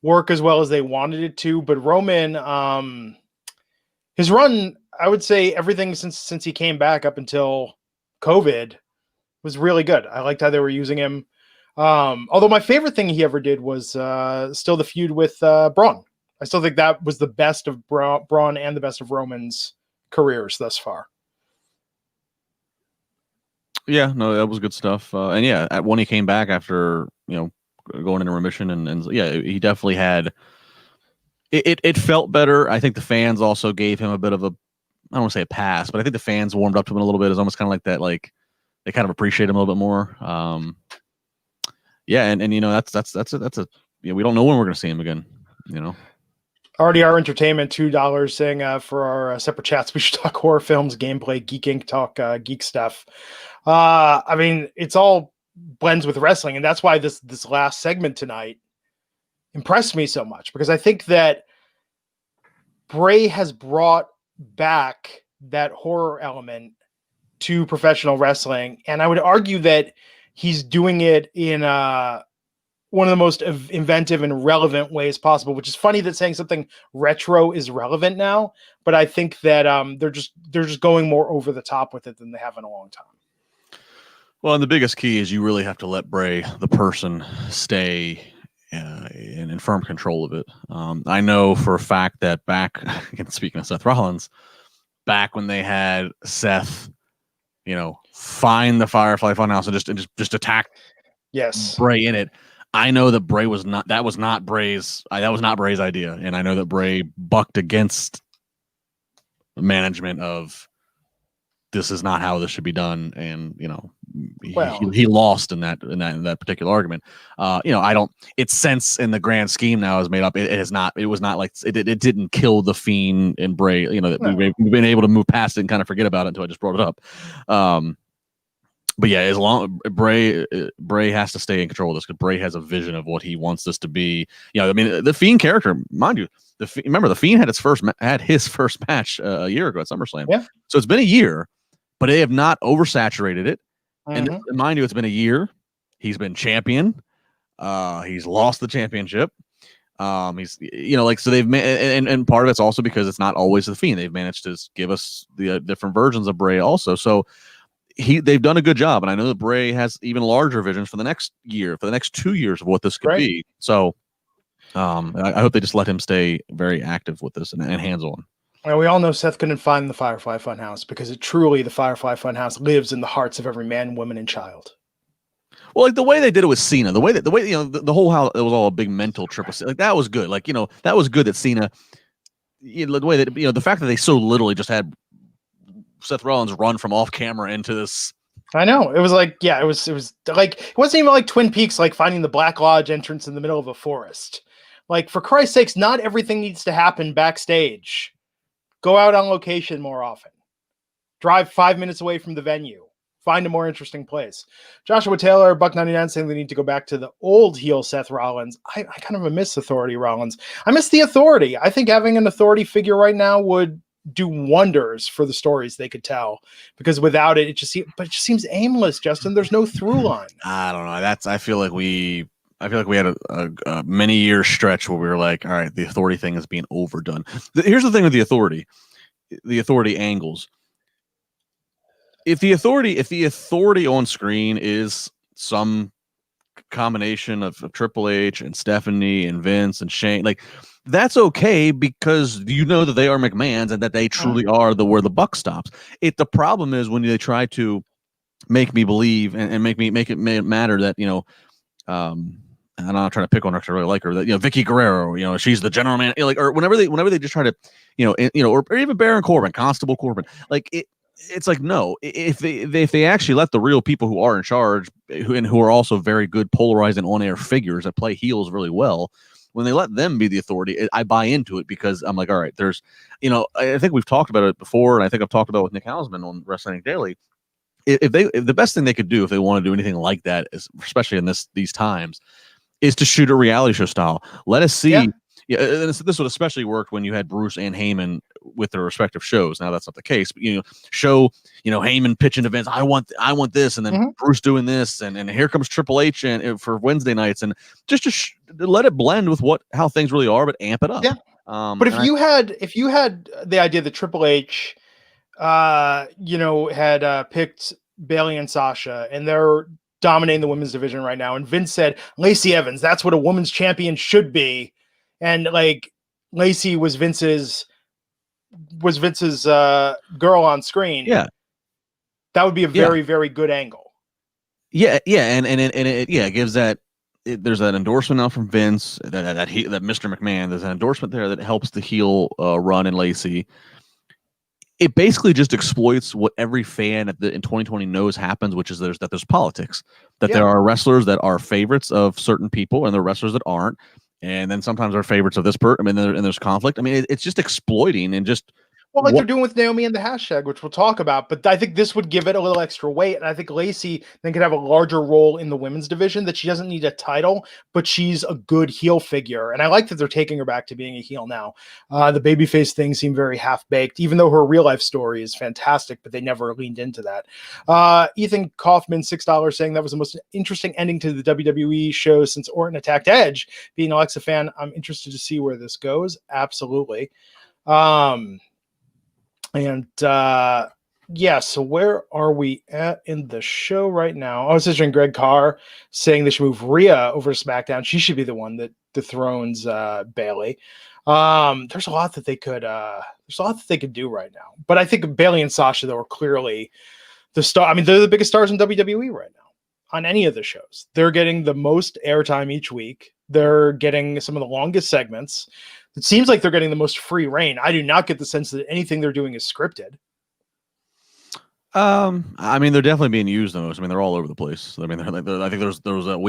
[SPEAKER 1] work as well as they wanted it to. But Roman, his run, I would say everything since he came back up until COVID was really good. I liked how they were using him. Although my favorite thing he ever did was still the feud with Braun. I still think that was the best of Braun and the best of Roman's careers thus far.
[SPEAKER 2] Yeah, no, that was good stuff. And yeah, when he came back after, going into remission and yeah, he definitely had it felt better. I think the fans also gave him a bit of I don't want to say a pass, but I think the fans warmed up to him a little bit. It's almost kind of like that, like they kind of appreciate him a little bit more. Yeah, and that's a we don't know when we're going to see him again.
[SPEAKER 1] Already our entertainment $2 saying for our separate chats we should talk horror films, gameplay, Geek Inc. talk geek stuff. I mean, it's all blends with wrestling, and that's why this last segment tonight impressed me so much, because I think that Bray has brought back that horror element to professional wrestling, and I would argue that he's doing it in one of the most inventive and relevant ways possible, which is funny that saying something retro is relevant now, but I think that they're just going more over the top with it than they have in a long time.
[SPEAKER 2] Well, and the biggest key is you really have to let Bray, the person, stay in firm control of it. I know for a fact that back, speaking of Seth Rollins, back when they had Seth, find the Firefly Funhouse and just attack Bray in it. I know that Bray was not Bray's idea, and I know that Bray bucked against management of this is not how this should be done, and he lost in that particular argument. Its sense in the grand scheme now is made up. It was not like it didn't kill the Fiend and Bray. We've been able to move past it and kind of forget about it until I just brought it up. But yeah, as long Bray has to stay in control of this, because Bray has a vision of what he wants this to be. The Fiend character, mind you, remember the Fiend had his first match a year ago at SummerSlam.
[SPEAKER 1] Yeah.
[SPEAKER 2] So it's been a year, but they have not oversaturated it. Mm-hmm. And mind you, it's been a year. He's been champion. He's lost the championship. He's so they've and part of it's also because it's not always the Fiend. They've managed to give us the different versions of Bray also. So they've done a good job, and I know that Bray has even larger visions for the next year, for the next 2 years of what this could be. So I hope they just let him stay very active with this and hands-on.
[SPEAKER 1] Well, we all know Seth couldn't find the Firefly Funhouse, because the Firefly Funhouse lives in the hearts of every man, woman, and child.
[SPEAKER 2] Well, like the way they did it with Cena, the way the whole how it was all a big mental trip. Like that was good. Like that was good that Cena. The way that the fact that they so literally just had Seth Rollins run from off camera into this.
[SPEAKER 1] I know, it was like, yeah, it was like, it wasn't even like Twin Peaks, like finding the Black Lodge entrance in the middle of a forest. Like, for Christ's sakes, not everything needs to happen backstage. Go out on location more often. Drive 5 minutes away from the venue. Find a more interesting place. Joshua Taylor, Buck99, saying they need to go back to the old heel Seth Rollins. I kind of miss Authority Rollins. I miss the Authority. I think having an Authority figure right now would do wonders for the stories they could tell, because without it, it just seems aimless, Justin. There's no through line.
[SPEAKER 2] I don't know. I feel like we had a many year stretch where we were like, all right, the Authority thing is being overdone. Here's the thing with the Authority angles. If the Authority on screen is some combination of Triple H and Stephanie and Vince and Shane, like, that's okay, because that they are McMahons and that they truly are where the buck stops. The problem is when they try to make me believe and make it matter that and I'm not trying to pick on her because I really like her, that Vicky Guerrero, she's the general man, or whenever they just try to or even Baron Corbin, Constable Corbin, like it's like, no, if they actually let the real people who are in charge, who are also very good polarizing on-air figures that play heels really well, when they let them be the Authority, I buy into it, because I'm like, all right, there's, I think we've talked about it before, and I think I've talked about it with Nick Hausman on Wrestling Daily. If the best thing they could do if they want to do anything like that, especially in these times, is to shoot a reality show style. Let us see. Yeah, and this would especially work when you had Bruce and Heyman with their respective shows. Now that's not the case, but show Heyman pitching to Vince, I want this, and then Bruce doing this, and here comes Triple H and for Wednesday nights, and just to let it blend with how things really are, but amp it up.
[SPEAKER 1] Yeah. But if you had the idea that Triple H, had picked Bayley and Sasha, and they're dominating the women's division right now, and Vince said Lacey Evans, that's what a women's champion should be, and like Lacey was Vince's girl on screen.
[SPEAKER 2] Yeah,
[SPEAKER 1] that would be a very, very good angle.
[SPEAKER 2] Yeah, and it gives that. There's that endorsement now from Vince that Mr. McMahon. There's an endorsement there that helps the heel run in Lacey. It basically just exploits what every fan in 2020 knows happens, which is there's politics. That there are wrestlers that are favorites of certain people, and there are wrestlers that aren't. And then sometimes they're favorites of this person. I mean, there's conflict. I mean, it's just exploiting and just.
[SPEAKER 1] Well, like they're doing with Naomi and the hashtag, which we'll talk about, but I think this would give it a little extra weight, and I think Lacey then could have a larger role in the women's division, that she doesn't need a title, but she's a good heel figure, and I like that they're taking her back to being a heel now. The babyface thing seemed very half-baked, even though her real-life story is fantastic, but they never leaned into that. Ethan Kaufman, $6, saying that was the most interesting ending to the WWE show since Orton attacked Edge. Being an Alexa fan, I'm interested to see where this goes. Absolutely. So where are we at in the show right now? I was listening to Greg Carr saying they should move Rhea over to SmackDown. She should be the one that dethrones Bayley. There's a lot that they could do right now. But I think Bayley and Sasha, though, are clearly the star. I mean, they're the biggest stars in WWE right now on any of the shows. They're getting the most airtime each week. They're getting some of the longest segments. It seems like they're getting the most free reign. I do not get the sense that anything they're doing is scripted.
[SPEAKER 2] I mean, they're definitely being used the most. I mean, they're all over the place. I mean, I think there was that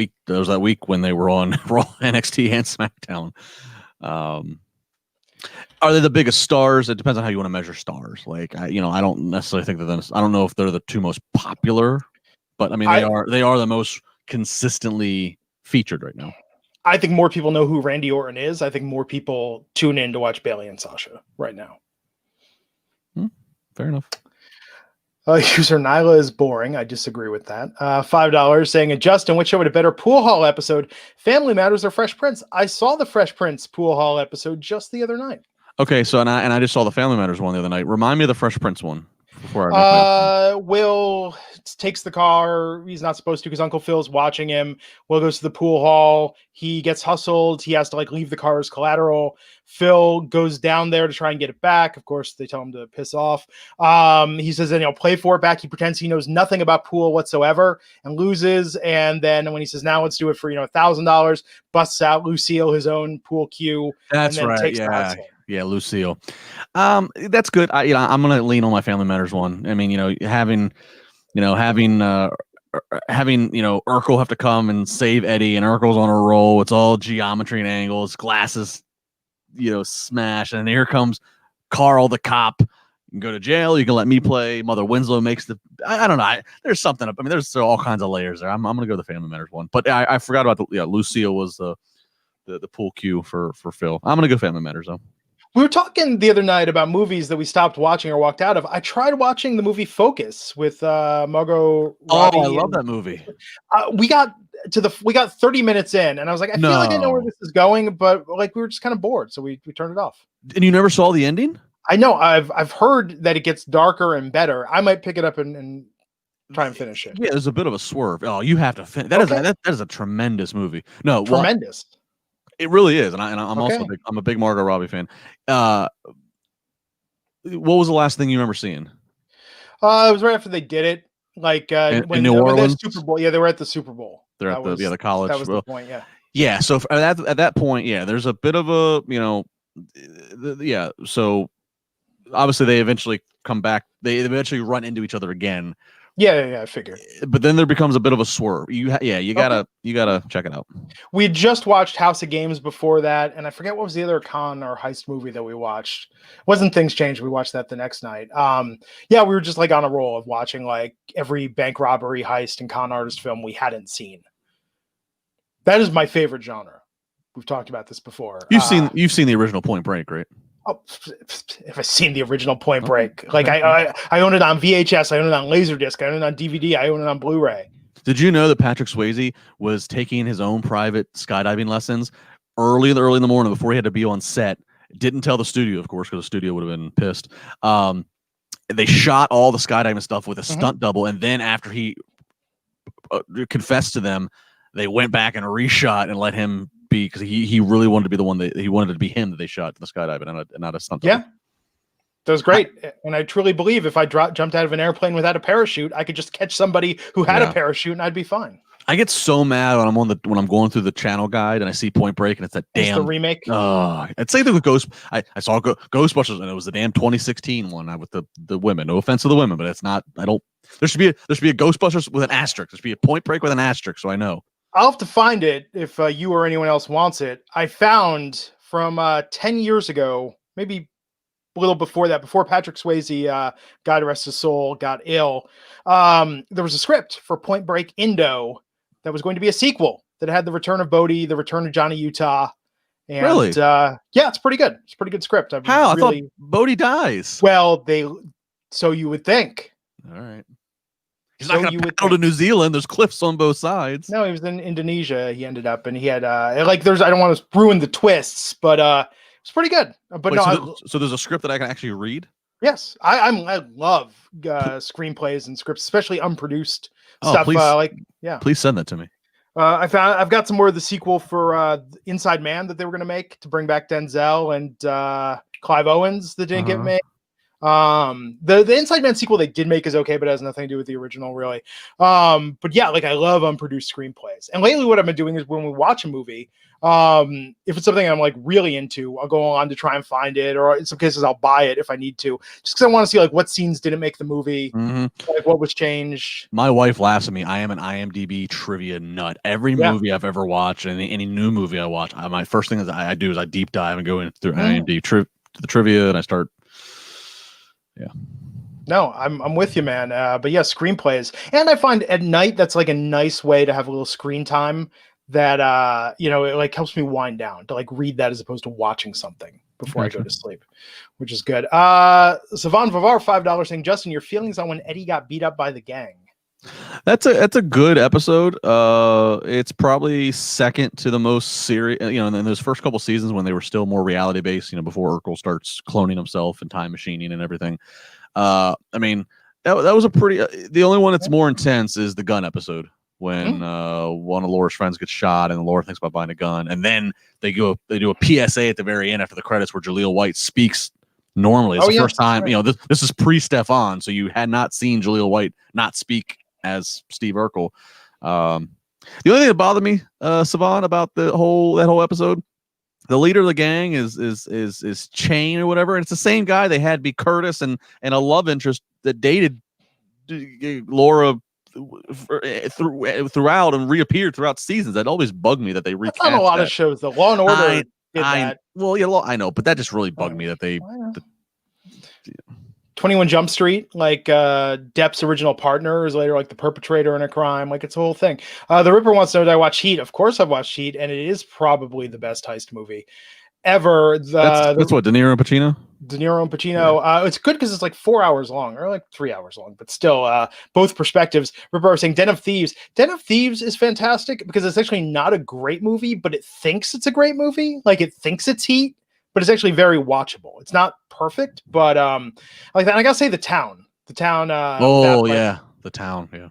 [SPEAKER 2] week when they were on Raw, NXT, and SmackDown. Are they the biggest stars? It depends on how you want to measure stars. Like, I don't necessarily think that. I don't know if they're the two most popular, but I mean, they are the most consistently featured right now.
[SPEAKER 1] I think more people know who Randy Orton is. I think more people tune in to watch Bayley and Sasha right now.
[SPEAKER 2] Fair enough.
[SPEAKER 1] User Nyla is boring. I disagree with that. $5 saying, Justin, which show had a better Pool Hall episode, Family Matters or Fresh Prince? I saw the Fresh Prince Pool Hall episode just the other night.
[SPEAKER 2] Okay, so and I just saw the Family Matters one the other night. Remind me of the Fresh Prince one.
[SPEAKER 1] Will takes the car. He's not supposed to because Uncle Phil's watching him. Will goes to the pool hall. He gets hustled. He has to leave the car as collateral. Phil goes down there to try and get it back. Of course, they tell him to piss off. He says, play for it back. He pretends he knows nothing about pool whatsoever and loses. And then when he says, now let's do it for $1,000, busts out Lucille, his own pool cue.
[SPEAKER 2] That's
[SPEAKER 1] and then
[SPEAKER 2] right.
[SPEAKER 1] Takes the hustle.
[SPEAKER 2] Yeah, Lucille. That's good. I'm gonna lean on my Family Matters one. I mean, having Urkel have to come and save Eddie, and Urkel's on a roll. It's all geometry and angles, glasses, smash, and here comes Carl the cop. You can go to jail. You can let me play. Mother Winslow makes the. I don't know. There's something. I mean, there's all kinds of layers there. I'm gonna go the Family Matters one, but I forgot about Lucille was the pool cue for Phil. I'm gonna go Family Matters though.
[SPEAKER 1] We were talking the other night about movies that we stopped watching or walked out of. I tried watching the movie Focus with Margot Robbie.
[SPEAKER 2] Oh, I love that movie.
[SPEAKER 1] We got 30 minutes in, and I was like, I feel like I know where this is going, but we were just kind of bored, so we turned it off.
[SPEAKER 2] And you never saw the ending?
[SPEAKER 1] I know. I've heard that it gets darker and better. I might pick it up and try and finish it.
[SPEAKER 2] Yeah, there's a bit of a swerve. Oh, you have to finish. That is a tremendous movie. No,
[SPEAKER 1] tremendous.
[SPEAKER 2] It really is, and I'm also a big Margot Robbie fan. What was the last thing you remember seeing?
[SPEAKER 1] It was right after they did it,
[SPEAKER 2] in New Orleans,
[SPEAKER 1] Super Bowl. Yeah, they were at the Super Bowl.
[SPEAKER 2] They're at the college.
[SPEAKER 1] That was the point. Yeah.
[SPEAKER 2] Yeah. So at that point, there's a bit of a So obviously they eventually come back. They eventually run into each other again.
[SPEAKER 1] Yeah, I figured.
[SPEAKER 2] But then there becomes a bit of a swerve. You gotta check it out.
[SPEAKER 1] We had just watched House of Games before that, and I forget what was the other con or heist movie that we watched. Wasn't Things Change? We watched that the next night. We were just on a roll of watching every bank robbery, heist, and con artist film we hadn't seen. That is my favorite genre. We've talked about this before.
[SPEAKER 2] You've seen the original Point Break, right?
[SPEAKER 1] Oh, if I've seen the original Point
[SPEAKER 2] Okay.
[SPEAKER 1] Break, like I own it on VHS, I own it on Laserdisc, I own it on DVD, I own it on Blu-ray.
[SPEAKER 2] Did you know that Patrick Swayze was taking his own private skydiving lessons early in the morning before he had to be on set? Didn't tell the studio, of course, because the studio would have been pissed. They shot all the skydiving stuff with a stunt double, and then after he confessed to them, they went back and reshot and let him be, because he really wanted to be the one that he wanted it to be him that they shot the skydiving and not a stunt double.
[SPEAKER 1] Yeah, that was great. And I truly believe if I jumped out of an airplane without a parachute, I could just catch somebody who had a parachute and I'd be fine.
[SPEAKER 2] I get so mad when I'm going through the channel guide and I see Point Break and it's that damn
[SPEAKER 1] the remake.
[SPEAKER 2] I'd say with Ghost. I saw Ghostbusters and it was the damn 2016 one with the women. No offense to the women, but it's not. I don't. There should be a Ghostbusters with an asterisk. There should be a Point Break with an asterisk, so I know.
[SPEAKER 1] I'll have to find it if you or anyone else wants it. I found from 10 years ago, maybe a little before that, before Patrick Swayze, God rest his soul, got ill. There was a script for Point Break Indo that was going to be a sequel that had the return of Bodhi, the return of Johnny Utah. And,
[SPEAKER 2] really?
[SPEAKER 1] Yeah, it's pretty good. It's a pretty good script.
[SPEAKER 2] How? I thought Bodhi dies.
[SPEAKER 1] Well, so you would think.
[SPEAKER 2] All right. He's not going to paddle to New Zealand. There's cliffs on both sides.
[SPEAKER 1] No, he was in Indonesia. He ended up, and he had I don't want to ruin the twists, but it's pretty good. But
[SPEAKER 2] wait, so there's a script that I can actually read?
[SPEAKER 1] Yes, I love screenplays and scripts, especially unproduced stuff.
[SPEAKER 2] Please, please send that to me.
[SPEAKER 1] I've got some more of the sequel for Inside Man that they were going to make to bring back Denzel and Clive Owens that didn't get made. The Inside Man sequel they did make is okay, but it has nothing to do with the original, really. But yeah, I love unproduced screenplays. And lately, what I've been doing is when we watch a movie, if it's something I'm really into, I'll go on to try and find it, or in some cases I'll buy it if I need to, just because I want to see what scenes didn't make the movie, what was changed.
[SPEAKER 2] My wife laughs at me. I am an IMDb trivia nut. Every movie I've ever watched, and any new movie I watch, my first thing I do is I deep dive and go in through IMDb to the trivia, and I start. Yeah.
[SPEAKER 1] No, I'm with you, man. But yeah, screenplays, and I find at night that's a nice way to have a little screen time that it helps me wind down to read that as opposed to watching something before I go to sleep, which is good. Savan Vavar, $5 saying, Justin, your feelings on when Eddie got beat up by the gang?
[SPEAKER 2] That's a good episode. It's probably second to the most serious, in those first couple seasons when they were still more reality based, before Urkel starts cloning himself and time machining and everything. I mean, that was a pretty, the only one that's more intense is the gun episode when one of Laura's friends gets shot and Laura thinks about buying a gun. And then they do a PSA at the very end after the credits where Jaleel White speaks normally. It's the first time, right. This is pre-Stefan. So you had not seen Jaleel White not speak as Steve Urkel. The only thing that bothered me, Savan, about that whole episode, the leader of the gang is Chain or whatever, and it's the same guy they had be Curtis and a love interest that dated Laura throughout and reappeared throughout seasons. That always bugged me that they recast.
[SPEAKER 1] That's not a lot of shows. The Law and Order did that.
[SPEAKER 2] Well, yeah, I know, but that just really bugged me that they.
[SPEAKER 1] 21 Jump Street, Depp's original partner is later the perpetrator in a crime. It's a whole thing. The Ripper wants to know, did I watch Heat? Of course I've watched Heat, and it is probably the best heist movie ever. That's
[SPEAKER 2] what, De Niro and Pacino?
[SPEAKER 1] De Niro and Pacino. Yeah. It's good because it's 4 hours long, or 3 hours long, but still, both perspectives. Ripper saying Den of Thieves. Den of Thieves is fantastic because it's actually not a great movie, but it thinks it's a great movie. It thinks it's Heat, but it's actually very watchable. It's not perfect, but I gotta say The Town. The Town.
[SPEAKER 2] The Town. Yeah.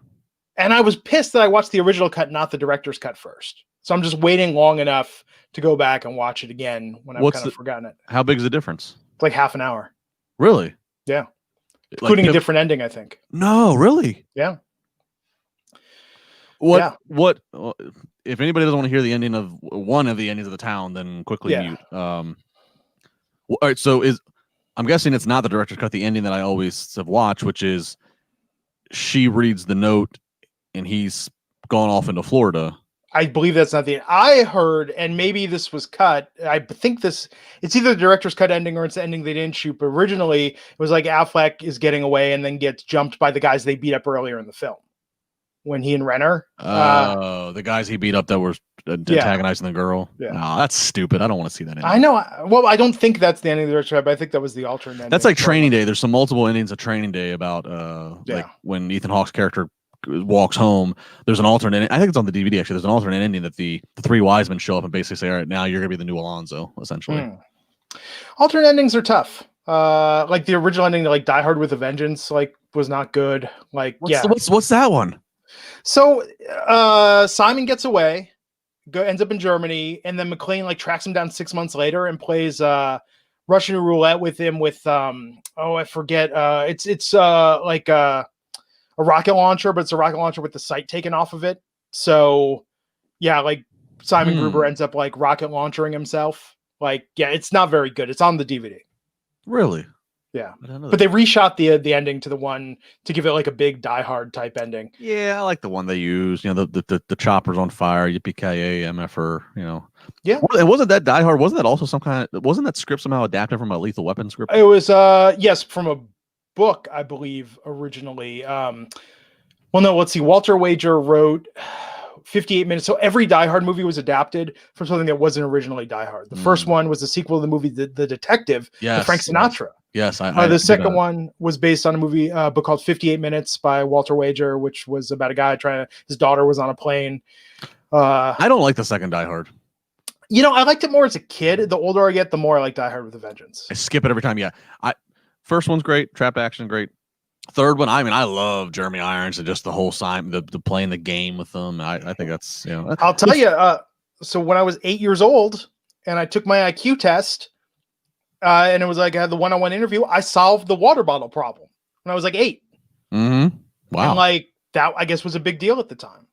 [SPEAKER 1] And I was pissed that I watched the original cut, not the director's cut first. So I'm just waiting long enough to go back and watch it again when I've kind of forgotten it.
[SPEAKER 2] How big is the difference?
[SPEAKER 1] It's half an hour.
[SPEAKER 2] Really?
[SPEAKER 1] Yeah. Including a different ending, I think.
[SPEAKER 2] No, really?
[SPEAKER 1] Yeah.
[SPEAKER 2] What if anybody doesn't want to hear the ending of one of the endings of The Town, then quickly mute. All right, so I'm guessing it's not the director's cut, the ending that I always have watched, which is she reads the note and he's gone off into Florida.
[SPEAKER 1] I believe that's not the. I heard, and maybe this was cut. I think it's either the director's cut ending or it's the ending they didn't shoot. But originally, it was Affleck is getting away and then gets jumped by the guys they beat up earlier in the film. when he and Renner.
[SPEAKER 2] The guys he beat up that were antagonizing the girl.
[SPEAKER 1] Yeah.
[SPEAKER 2] No, that's stupid. I don't want to see that ending.
[SPEAKER 1] I know. Well, I don't think that's the ending of the director, but I think that was the alternate ending.
[SPEAKER 2] That's like Training Day. There's some multiple endings of Training Day about like when Ethan Hawke's character walks home. There's an alternate. I think it's on the DVD actually. There's an alternate ending that the three wise men show up and basically say, "All right, now you're gonna be the new Alonzo," essentially.
[SPEAKER 1] Alternate endings are tough. Like the original ending, like Die Hard with a Vengeance, like was not good. Like
[SPEAKER 2] what's that one?
[SPEAKER 1] So Simon gets away, ends up in Germany, and then McClane like tracks him down 6 months later and plays Russian roulette with him with I forget. It's like a rocket launcher, but it's a rocket launcher with the sight taken off of it. So yeah, like Simon Gruber ends up like rocket launchering himself. Like, yeah, it's not very good. It's on the DVD.
[SPEAKER 2] Really?
[SPEAKER 1] Yeah. But they reshot the ending to the one to give it like a big Die Hard type ending.
[SPEAKER 2] Yeah, I like the one they used. You know, the chopper's on fire, yippee-ki-yay, MFR, you know.
[SPEAKER 1] Yeah.
[SPEAKER 2] And wasn't that Die Hard? Wasn't that also wasn't that script somehow adapted from a Lethal Weapon script?
[SPEAKER 1] It was yes, from a book, I believe, originally. Well, no, let's see. Walter Wager wrote 58 minutes. So every Die Hard movie was adapted from something that wasn't originally Die Hard. The first one was the sequel to the movie The Detective, with Frank Sinatra.
[SPEAKER 2] Yes.
[SPEAKER 1] The second one was based on a movie book called 58 Minutes by Walter Wager, which was about a guy his daughter was on a plane.
[SPEAKER 2] I don't like the second Die Hard.
[SPEAKER 1] You know, I liked it more as a kid. The older I get, the more I like Die Hard with a Vengeance.
[SPEAKER 2] I skip it every time. Yeah. First one's great. Trapped action, great. Third one, I mean, I love Jeremy Irons and just the whole the playing the game with them. I think that's, you know.
[SPEAKER 1] I'll tell you. So when I was 8 years old and I took my IQ test, and it was like I had the one-on-one interview, I solved the water bottle problem when I was like 8.
[SPEAKER 2] Mm-hmm. Wow.
[SPEAKER 1] And like that, I guess, was a big deal at the time.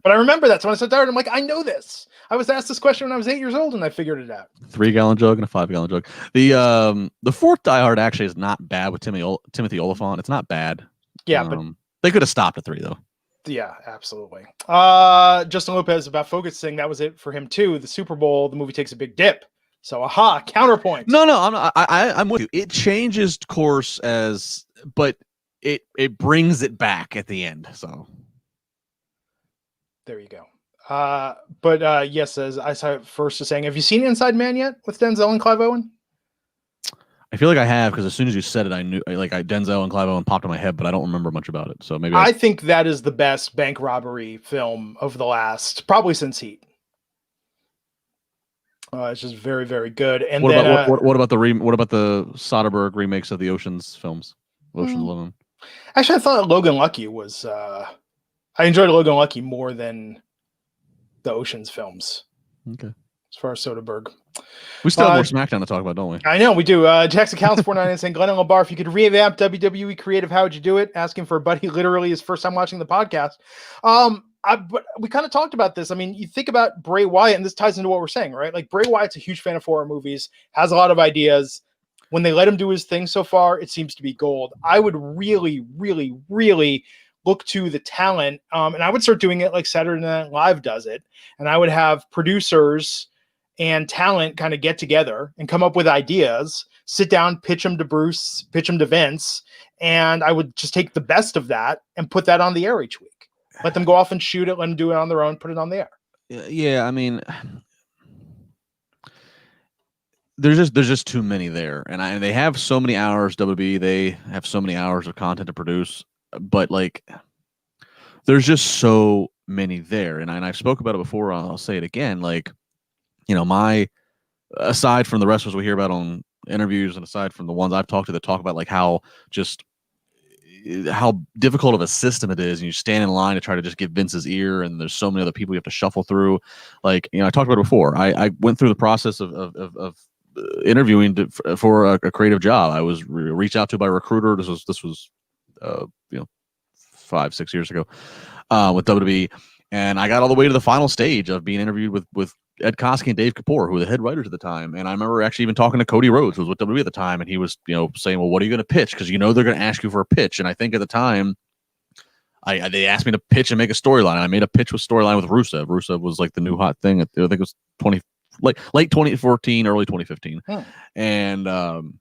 [SPEAKER 1] But I remember that. So when I sat there, I'm like, I know this. I was asked this question when I was 8 years old, and I figured it out.
[SPEAKER 2] 3-gallon jug and a 5-gallon jug. The fourth Die Hard actually is not bad with Timothy Olyphant. It's not bad.
[SPEAKER 1] Yeah, but
[SPEAKER 2] they could have stopped at 3 though.
[SPEAKER 1] Yeah, absolutely. Justin Lopez about focusing. That was it for him too. The Super Bowl, the movie takes a big dip. So, counterpoint.
[SPEAKER 2] No, I'm with you. It changes course but it brings it back at the end. So
[SPEAKER 1] there you go. But yes, as I saw first is saying, have you seen Inside Man yet with Denzel and Clive Owen?
[SPEAKER 2] I feel like I have, because as soon as you said it, I knew Denzel and Clive Owen popped in my head, but I don't remember much about it. So maybe
[SPEAKER 1] I think that is the best bank robbery film of the last, probably since Heat. It's just very, very good. And what
[SPEAKER 2] about the Soderbergh remakes of the Ocean's films? Ocean's 11.
[SPEAKER 1] Actually, I thought Logan Lucky was. I enjoyed Logan Lucky more than the Ocean's films.
[SPEAKER 2] Okay.
[SPEAKER 1] As far as Soderbergh.
[SPEAKER 2] We still have more SmackDown to talk about, don't we?
[SPEAKER 1] I know, we do. Jackson Counts 49 saying, Glenn and LaBar, if you could revamp WWE creative, how would you do it? Asking for a buddy, literally his first time watching the podcast. But we kind of talked about this. I mean, you think about Bray Wyatt, and this ties into what we're saying, right? Like, Bray Wyatt's a huge fan of horror movies, has a lot of ideas. When they let him do his thing so far, it seems to be gold. I would really, really, really look to the talent, and I would start doing it like Saturday Night Live does it, and I would have producers and talent kind of get together and come up with ideas, sit down, pitch them to Bruce, pitch them to Vince, and I would just take the best of that and put that on the air each week. Let them go off and shoot it, let them do it on their own, put it on the air.
[SPEAKER 2] Yeah, I mean, there's just too many there, and they have so many hours. WWE, they have so many hours of content to produce, but like, there's just so many there, and I've spoke about it before. I'll say it again. Like, you know, aside from the wrestlers we hear about on interviews, and aside from the ones I've talked to that talk about like how difficult of a system it is, and you stand in line to try to just get Vince's ear, and there's so many other people you have to shuffle through. Like, you know, I talked about it before. I went through the process of interviewing for a creative job. I was reached out to by a recruiter. This was 5-6 years ago with WWE, and I got all the way to the final stage of being interviewed with Ed Koskey and Dave Kapoor, who were the head writers at the time. And I remember actually even talking to Cody Rhodes, who was with WWE at the time, and he was, you know, saying, well, what are you going to pitch? Because, you know, they're going to ask you for a pitch. And I think at the time, they asked me to pitch and make a storyline. I made a pitch with storyline with Rusev. Rusev was like the new hot thing. I think it was late 2014, early 2015. And all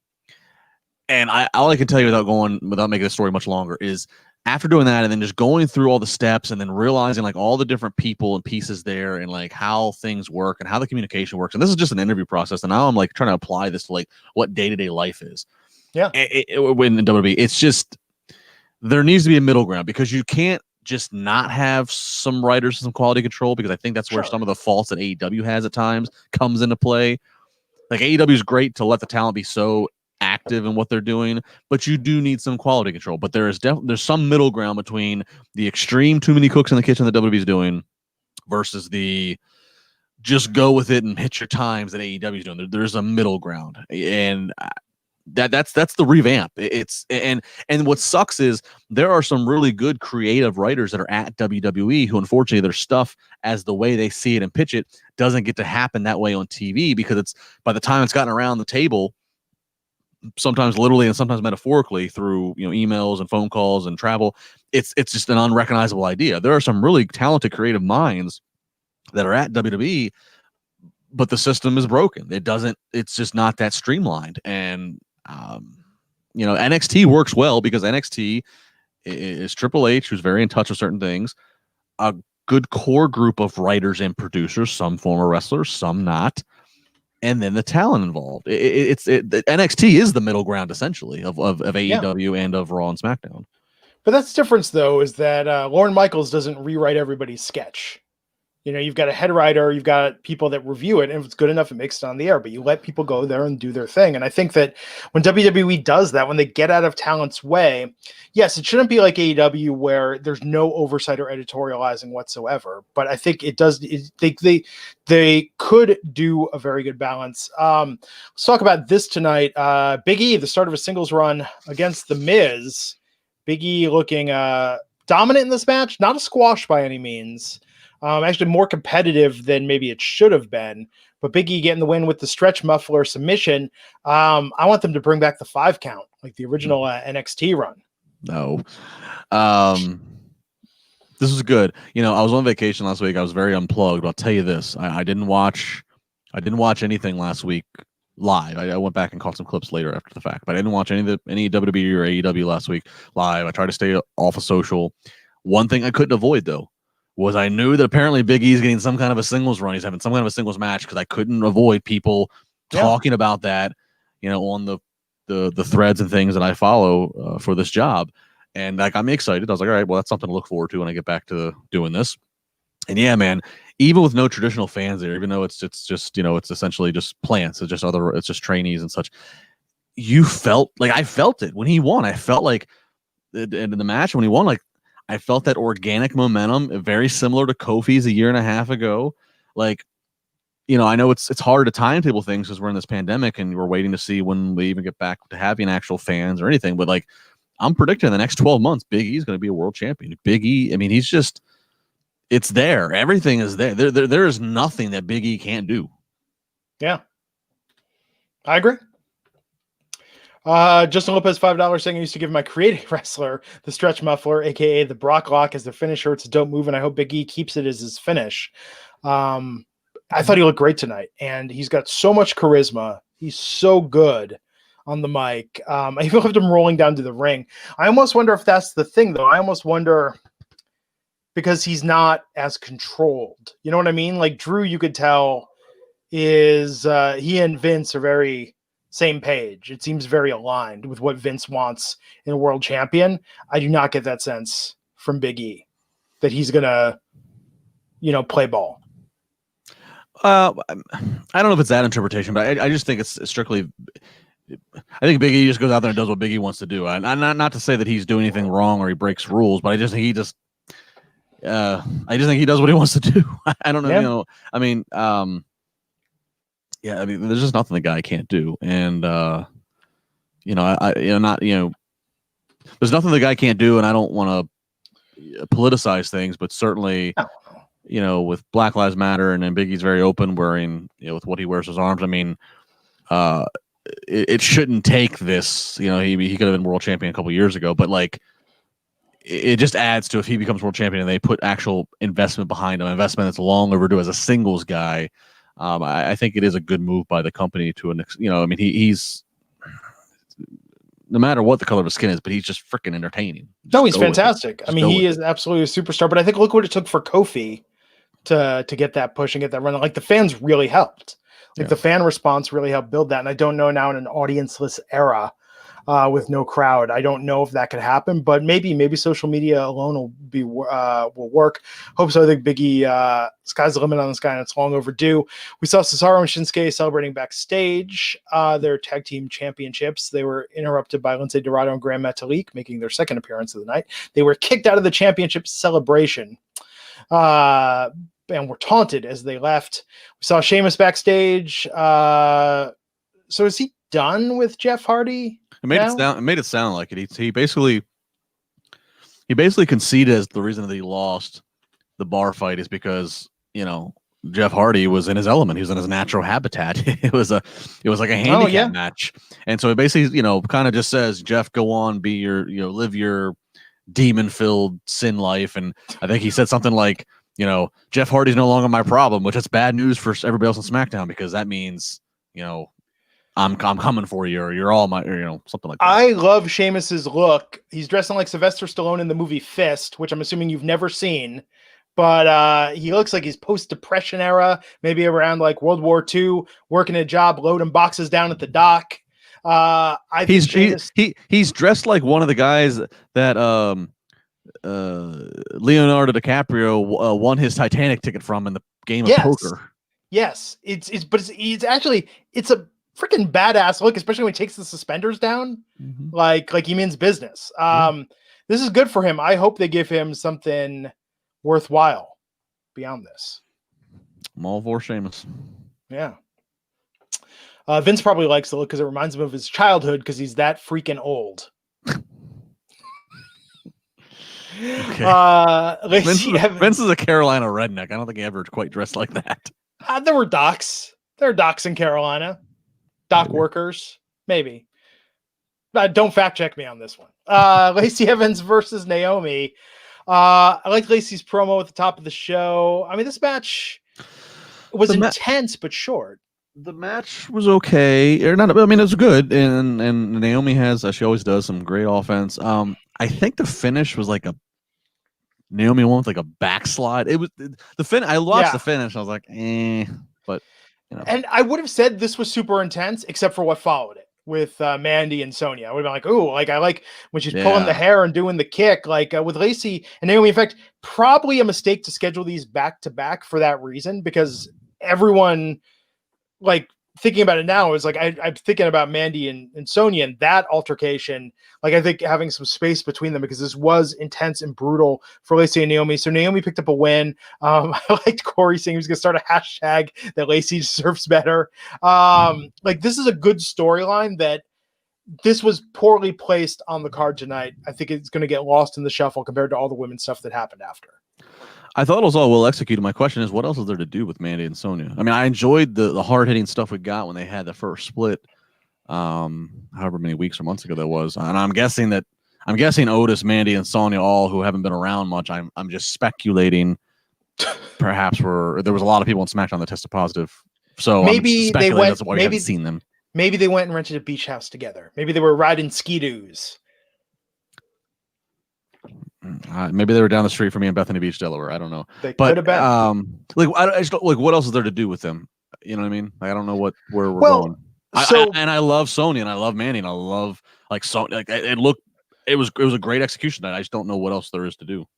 [SPEAKER 2] I can tell you without making the story much longer is after doing that and then just going through all the steps and then realizing like all the different people and pieces there and like how things work and how the communication works. And this is just an interview process. And now I'm like trying to apply this to like what day-to-day life is.
[SPEAKER 1] Yeah.
[SPEAKER 2] When in WWE, it's just, there needs to be a middle ground because you can't just not have some writers and some quality control, because I think that's where some of the faults that AEW has at times comes into play. Like AEW is great to let the talent be so active in what they're doing, but you do need some quality control. But there's some middle ground between the extreme too many cooks in the kitchen that WWE is doing versus the just go with it and hit your times that AEW is doing. There's a middle ground, and that's the revamp. It's and what sucks is there are some really good creative writers that are at WWE who, unfortunately, their stuff as the way they see it and pitch it doesn't get to happen that way on TV, because it's, by the time it's gotten around the table, sometimes literally and sometimes metaphorically through emails and phone calls and travel, it's just an unrecognizable idea. There are some really talented creative minds that are at WWE, but the system is broken. It's just not that streamlined. And NXT works well because NXT is Triple H, who's very in touch with certain things, a good core group of writers and producers, some former wrestlers, some not, and then the talent involved. NXT is the middle ground essentially of AEW and of Raw and SmackDown.
[SPEAKER 1] But that's the difference, though, is that Lorne Michaels doesn't rewrite everybody's sketch. You've got a head writer, you've got people that review it, and if it's good enough, it makes it on the air. But you let people go there and do their thing. And I think that when WWE does that, when they get out of talent's way, yes, it shouldn't be like AEW where there's no oversight or editorializing whatsoever. But I think it does. They could do a very good balance. Let's talk about this tonight. Big E, the start of a singles run against The Miz. Big E looking dominant in this match, not a squash by any means. Actually more competitive than maybe it should have been, but Big E getting the win with the stretch muffler submission. I want them to bring back the 5 count, like the original NXT run.
[SPEAKER 2] No. This was good. I was on vacation last week. I was very unplugged, but I'll tell you this. I didn't watch anything last week live. I went back and caught some clips later after the fact, but I didn't watch any WWE or AEW last week live. I tried to stay off of social. One thing I couldn't avoid, though, was I knew that apparently Big E's getting some kind of a singles run. He's having some kind of a singles match, because I couldn't avoid people talking about that, on the threads and things that I follow for this job. And that got me excited. I was like, all right, well, that's something to look forward to when I get back to doing this. And yeah, man, even with no traditional fans there, even though it's just, it's essentially just plants, it's just trainees and such. I felt it when he won. I felt like in the match when he won, like, I felt that organic momentum, very similar to Kofi's a year and a half ago. Like, I know it's hard to timetable things because we're in this pandemic and we're waiting to see when we even get back to having actual fans or anything. But like, I'm predicting in the next 12 months, Big E's going to be a world champion. Big E, I mean, it's there. Everything is there. There is nothing that Big E can't do.
[SPEAKER 1] Yeah, I agree. Justin Lopez, $5 saying I used to give my creative wrestler the stretch muffler, aka the Brock Lock, as their finisher. It's a dope move, and I hope Big E keeps it as his finish. I thought he looked great tonight, and he's got so much charisma. He's so good on the mic. I even loved him rolling down to the ring. I almost wonder if that's the thing, though. I almost wonder, because he's not as controlled. You know what I mean? Like Drew, you could tell is he and Vince are very same page. It seems very aligned with what Vince wants in a world champion. I do not get that sense from Big E that he's gonna, play ball.
[SPEAKER 2] I don't know if it's that interpretation, but I just think it's strictly. I think Big E just goes out there and does what Big E wants to do. And not to say that he's doing anything wrong or he breaks rules, but I just think he just. I just think he does what he wants to do. I don't know. Yeah. Yeah, I mean, there's just nothing the guy can't do, and there's nothing the guy can't do, and I don't want to politicize things, but certainly, with Black Lives Matter, and then Big E's very open wearing, with what he wears his arms. I mean, it shouldn't take this. He could have been world champion a couple years ago, but like, it just adds to if he becomes world champion and they put actual investment behind him, investment that's long overdue as a singles guy. I think it is a good move by the company to he's no matter what the color of his skin is, but he's just freaking entertaining.
[SPEAKER 1] No, he's fantastic. I mean, he is absolutely a superstar. But I think look what it took for Kofi to get that push and get that run. Like the fans really helped. Like the fan response really helped build that. And I don't know now in an audienceless era with no crowd, I don't know if that could happen. But maybe social media alone will work. Hope so. I think Biggie, sky's the limit on this guy, and it's long overdue. We saw Cesaro and Shinsuke celebrating backstage their tag team championships. They were interrupted by Lindsay Dorado and Grand Metalik, making their second appearance of the night. They were kicked out of the championship celebration and were taunted as they left. We saw Sheamus backstage. So is he done with Jeff Hardy?
[SPEAKER 2] It made it sound like it. He basically conceded as the reason that he lost the bar fight is because, you know, Jeff Hardy was in his element. He was in his natural habitat. It was like a handicap match. And so it basically, you know, kind of just says, Jeff, go on, be your, you know, live your demon-filled sin life. And I think he said something like, you know, Jeff Hardy's no longer my problem, which is bad news for everybody else on SmackDown, because that means, you know, I'm coming for you, or you're all my, or, you know, something like that.
[SPEAKER 1] I love Sheamus's look. He's dressing like Sylvester Stallone in the movie Fist, which I'm assuming you've never seen, but he looks like he's post-Depression era, maybe around like World War II, working a job, loading boxes down at the dock.
[SPEAKER 2] He's dressed like one of the guys that Leonardo DiCaprio won his Titanic ticket from in the game of poker.
[SPEAKER 1] Yes, it's a freaking badass look, especially when he takes the suspenders down. Mm-hmm. Like he means business. This is good for him. I hope they give him something worthwhile beyond this.
[SPEAKER 2] I'm all for Sheamus.
[SPEAKER 1] Yeah. Vince probably likes the look because it reminds him of his childhood because he's that freaking old.
[SPEAKER 2] Okay. Vince is a Carolina redneck. I don't think he ever quite dressed like that.
[SPEAKER 1] There were docks. There are docks in Carolina. Dock workers, maybe. Don't fact check me on this one. Lacey Evans versus Naomi. I like Lacey's promo at the top of the show. I mean, this match was intense but short.
[SPEAKER 2] The match was okay, or not. I mean, it was good, and Naomi has, she always does, some great offense. I think the finish was like a Naomi won with like a backslide. It was the fin. I watched the finish. I was like, but you know. And
[SPEAKER 1] I would have said this was super intense, except for what followed it with Mandy and Sonya. I would have been like, ooh, like I like when she's pulling the hair and doing the kick, like with Lacey and Naomi. In fact, probably a mistake to schedule these back to back for that reason, because everyone, like, thinking about it now is like I'm thinking about Mandy and Sonya and that altercation. Like, I think having some space between them, because this was intense and brutal for Lacey and Naomi. So Naomi picked up a win. I liked Corey saying he was going to start a hashtag that Lacey deserves better. Like, this is a good storyline that this was poorly placed on the card tonight. I think it's going to get lost in the shuffle compared to all the women's stuff that happened after.
[SPEAKER 2] I thought it was all well executed. My question is, what else is there to do with Mandy and Sonya? I mean, I enjoyed the hard-hitting stuff we got when they had the first split, however many weeks or months ago that was. And I'm guessing Otis, Mandy, and Sonya, all who haven't been around much, I'm just speculating, perhaps there was a lot of people on SmackDown that tested positive. So
[SPEAKER 1] maybe
[SPEAKER 2] they went. That's why we haven't seen them.
[SPEAKER 1] Maybe they went and rented a beach house together. Maybe they were riding ski-doos.
[SPEAKER 2] Maybe they were down the street from me in Bethany Beach, Delaware. I don't know.
[SPEAKER 1] They could have been.
[SPEAKER 2] I just don't, like, what else is there to do with them? You know what I mean? Like, I don't know where we're going. I love Sonya and I love Mandy and I love like Sonya. Like, it was a great execution. I just don't know what else there is to do.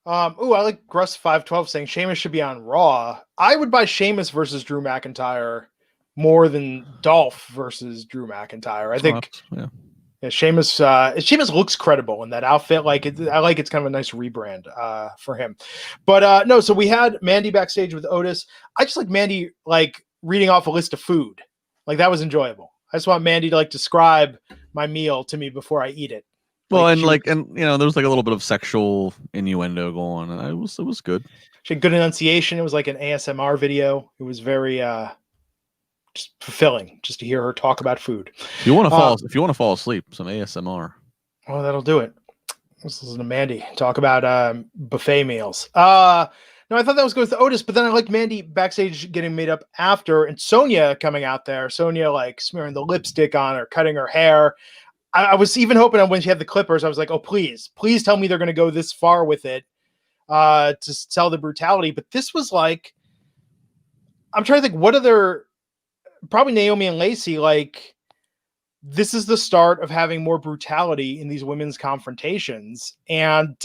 [SPEAKER 1] I like Russ 512 saying Sheamus should be on Raw. I would buy Sheamus versus Drew McIntyre more than Dolph versus Drew McIntyre. I think. Yeah. Yeah, Sheamus looks credible in that outfit. I like it's kind of a nice rebrand for him. But no, so we had Mandy backstage with Otis. I just like Mandy like reading off a list of food. Like, that was enjoyable. I just want Mandy to like describe my meal to me before I eat it.
[SPEAKER 2] Well, and you know, there was like a little bit of sexual innuendo going on, and it was good.
[SPEAKER 1] She had good enunciation. It was like an ASMR video. It was very just fulfilling just to hear her talk about food.
[SPEAKER 2] If you want to fall asleep, some ASMR.
[SPEAKER 1] Oh, that'll do it. Let's listen to Mandy talk about buffet meals. No, I thought that was good with Otis, but then I liked Mandy backstage getting made up after, and Sonya coming out there. Sonya like smearing the lipstick on her, cutting her hair. I was even hoping when she had the Clippers, I was like, oh, please tell me they're going to go this far with it to sell the brutality. But this was like, I'm trying to think, what other, probably Naomi and Lacey, like, this is the start of having more brutality in these women's confrontations. And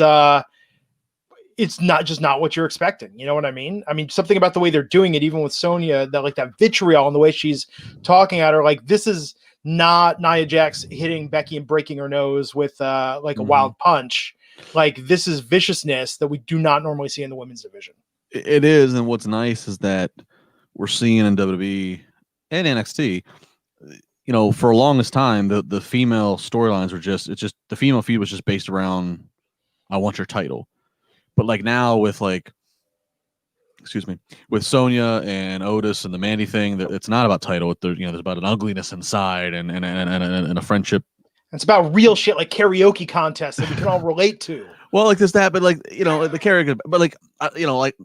[SPEAKER 1] it's not what you're expecting. You know what I mean? I mean, something about the way they're doing it, even with Sonya, that like that vitriol and the way she's talking at her, like this is not Nia Jax hitting Becky and breaking her nose with like a wild punch. Like this is viciousness that we do not normally see in the women's division.
[SPEAKER 2] It is. And what's nice is that we're seeing in WWE and NXT, you know, for a longest time, the female storylines were just the female feud was just based around, I want your title. But like now with like, with Sonya and Otis and the Mandy thing, that it's not about title. There's about an ugliness inside and a friendship.
[SPEAKER 1] It's about real shit like karaoke contests that we can all relate to.
[SPEAKER 2] Well, like this, that, but like, the karaoke, but like, like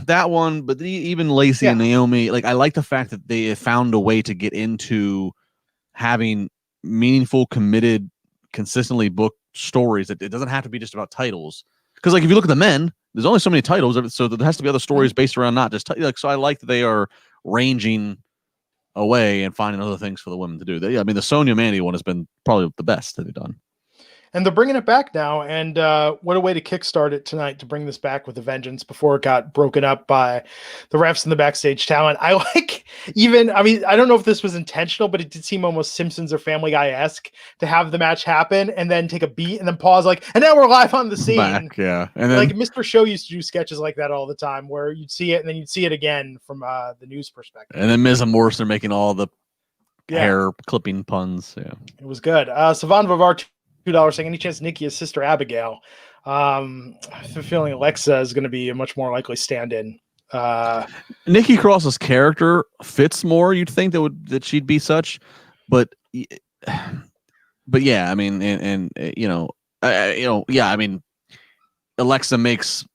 [SPEAKER 2] that one, but even Lacey and Naomi, like I like the fact that they have found a way to get into having meaningful, committed, consistently booked stories. That it doesn't have to be just about titles. Because like if you look at the men, there's only so many titles, so there has to be other stories based around not just so I like that they are ranging away and finding other things for the women to do. I mean, the Sonya Mandy one has been probably the best that they've done.
[SPEAKER 1] And they're bringing it back now. And what a way to kickstart it tonight to bring this back with a vengeance before it got broken up by the refs and the backstage talent. I like I don't know if this was intentional, but it did seem almost Simpsons or Family Guy-esque to have the match happen and then take a beat and then pause like, and now we're live on the scene.
[SPEAKER 2] Back, yeah. And then,
[SPEAKER 1] like Mr. Show used to do sketches like that all the time where you'd see it and then you'd see it again from the news perspective.
[SPEAKER 2] And then Miz and Morrison are making all the hair clipping puns. Yeah.
[SPEAKER 1] It was good. Savon Vavar, $2 saying, any chance Nikki is Sister Abigail? I have a feeling Alexa is going to be a much more likely stand-in.
[SPEAKER 2] Nikki Cross's character fits more. You'd think that she'd be such, but yeah, I mean, and I mean, Alexa makes.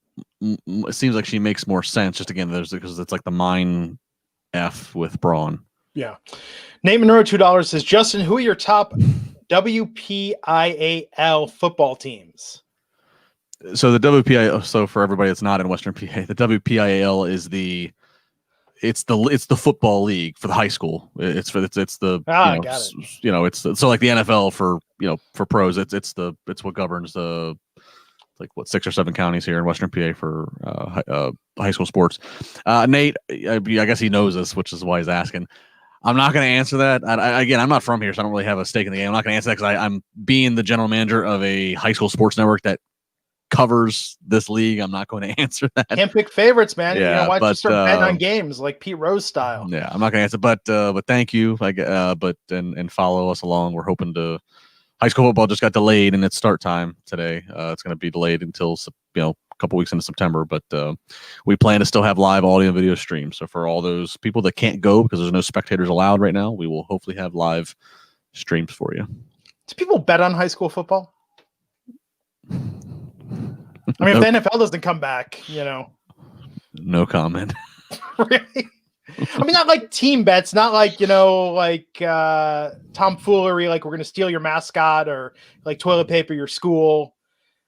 [SPEAKER 2] It seems like she makes more sense. Just again, because it's like the mind F with Braun.
[SPEAKER 1] Yeah. Nate Monroe, $2 says, Justin, who are your top WPIAL football teams?
[SPEAKER 2] So the WPIAL, so for everybody that's not in Western PA, the WPIAL is it's the football league for the high school. It's so like the NFL for pros. It's what governs the like 6 or 7 counties here in Western PA for high school sports. Nate, I guess he knows this, which is why he's asking. I'm not going to answer that. Again, I'm not from here, so I don't really have a stake in the game. I'm not going to answer that because I'm being the general manager of a high school sports network that covers this league. I'm not going to answer that.
[SPEAKER 1] Can't pick favorites, man.
[SPEAKER 2] Yeah,
[SPEAKER 1] why don't you start betting on games like Pete Rose style?
[SPEAKER 2] Yeah, I'm not going to answer, but thank you. And follow us along. We're hoping to. High school football just got delayed in its start time today. It's going to be delayed until a couple weeks into September, but we plan to still have live audio and video streams. So for all those people that can't go because there's no spectators allowed right now, we will hopefully have live streams for you.
[SPEAKER 1] Do people bet on high school football? I mean, if the NFL doesn't come back,
[SPEAKER 2] No comment.
[SPEAKER 1] Really? I mean, not like team bets, not like, tomfoolery, like we're going to steal your mascot or like toilet paper your school.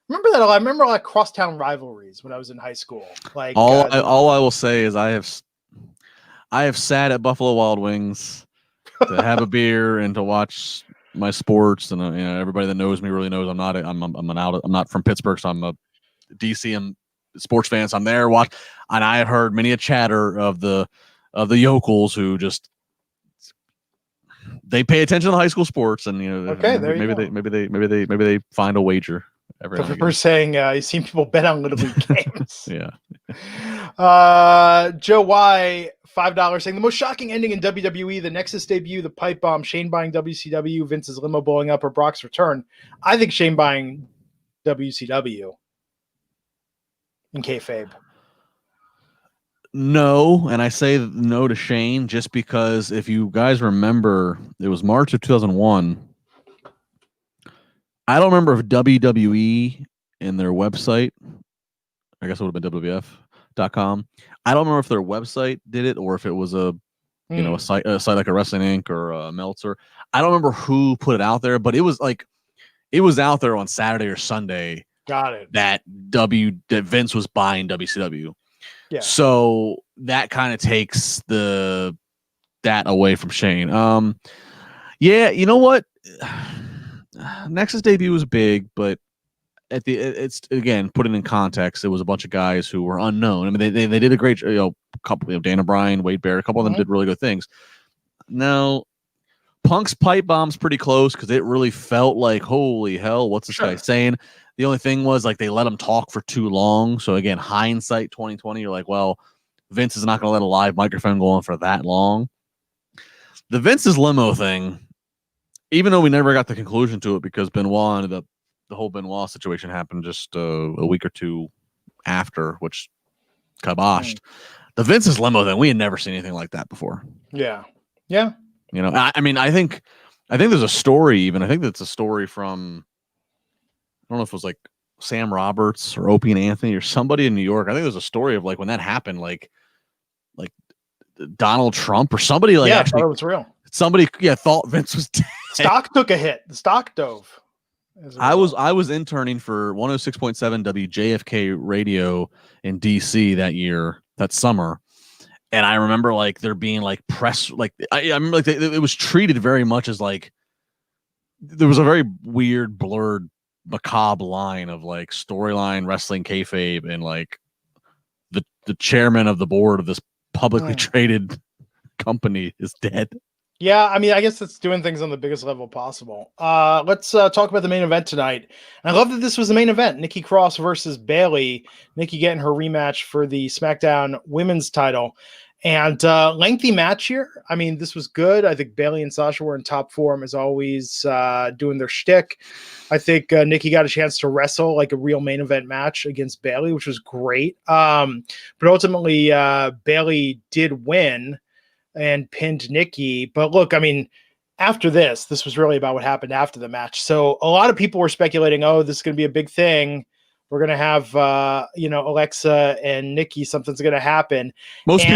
[SPEAKER 1] Remember that? I remember like crosstown rivalries when I was in high school. Like
[SPEAKER 2] all I will say is I have sat at Buffalo Wild Wings to have a beer and to watch my sports, and everybody that knows me really knows I'm not from Pittsburgh, so I'm a DC sports fan. So I'm there and I have heard many a chatter of the yokels who just they pay attention to high school sports, and maybe they find a wager.
[SPEAKER 1] We're saying you've seen people bet on Little League games.
[SPEAKER 2] Yeah.
[SPEAKER 1] Joe Y, $5 saying the most shocking ending in WWE: the Nexus debut, the pipe bomb, Shane buying WCW, Vince's limo blowing up, or Brock's return. I think Shane buying WCW in kayfabe.
[SPEAKER 2] No, and I say no to Shane just because if you guys remember, it was March of 2001. I don't remember if WWE in their website, I guess it would have been WWF.com. I don't remember if their website did it or if it was a you know, a site like a Wrestling Inc. or Meltzer. I don't remember who put it out there, but it was out there on Saturday or Sunday.
[SPEAKER 1] Got it.
[SPEAKER 2] That Vince was buying WCW.
[SPEAKER 1] Yeah.
[SPEAKER 2] So that kind of takes that away from Shane. Yeah, you know what? Nexus debut was big, but it's again, put it in context. It was a bunch of guys who were unknown. I mean, they did a great, couple, Dana Bryan, Wade Barrett, a couple of them did really good things. Now, Punk's pipe bomb's pretty close because it really felt like, holy hell, what's this guy saying? The only thing was like they let him talk for too long. So again, hindsight 2020, you're like, well, Vince is not going to let a live microphone go on for that long. The Vince's limo thing, even though we never got the conclusion to it because Benoit ended up, the whole Benoit situation happened just a week or two after, which kiboshed. The Vince's limo thing, we had never seen anything like that before.
[SPEAKER 1] Yeah. Yeah.
[SPEAKER 2] You know, I mean, I think there's a story even. I think that's a story from, I don't know if it was like Sam Roberts or Opie and Anthony or somebody in New York. I think there's a story of like when that happened, like Donald Trump or somebody like
[SPEAKER 1] actually thought it was real.
[SPEAKER 2] Somebody thought Vince was dead.
[SPEAKER 1] Stock took a hit. The stock dove.
[SPEAKER 2] I was interning for 106.7 WJFK radio in DC that summer. And I remember like there being like press, like I remember like it was treated very much as like there was a very weird, blurred, macabre line of like storyline wrestling kayfabe and like the chairman of the board of this publicly traded company is dead.
[SPEAKER 1] Yeah, I mean, I guess it's doing things on the biggest level possible. Let's talk about the main event tonight. And I love that this was the main event. Nikki Cross versus Bayley. Nikki getting her rematch for the SmackDown Women's title. And lengthy match here. I mean, this was good. I think Bayley and Sasha were in top form as always, doing their shtick. I think Nikki got a chance to wrestle like a real main event match against Bayley, which was great. But ultimately, Bayley did win and pinned Nikki. But look, I mean, after this was really about what happened after the match. So a lot of people were speculating, oh, this is going to be a big thing. We're going to have, Alexa and Nikki, something's going to happen. Most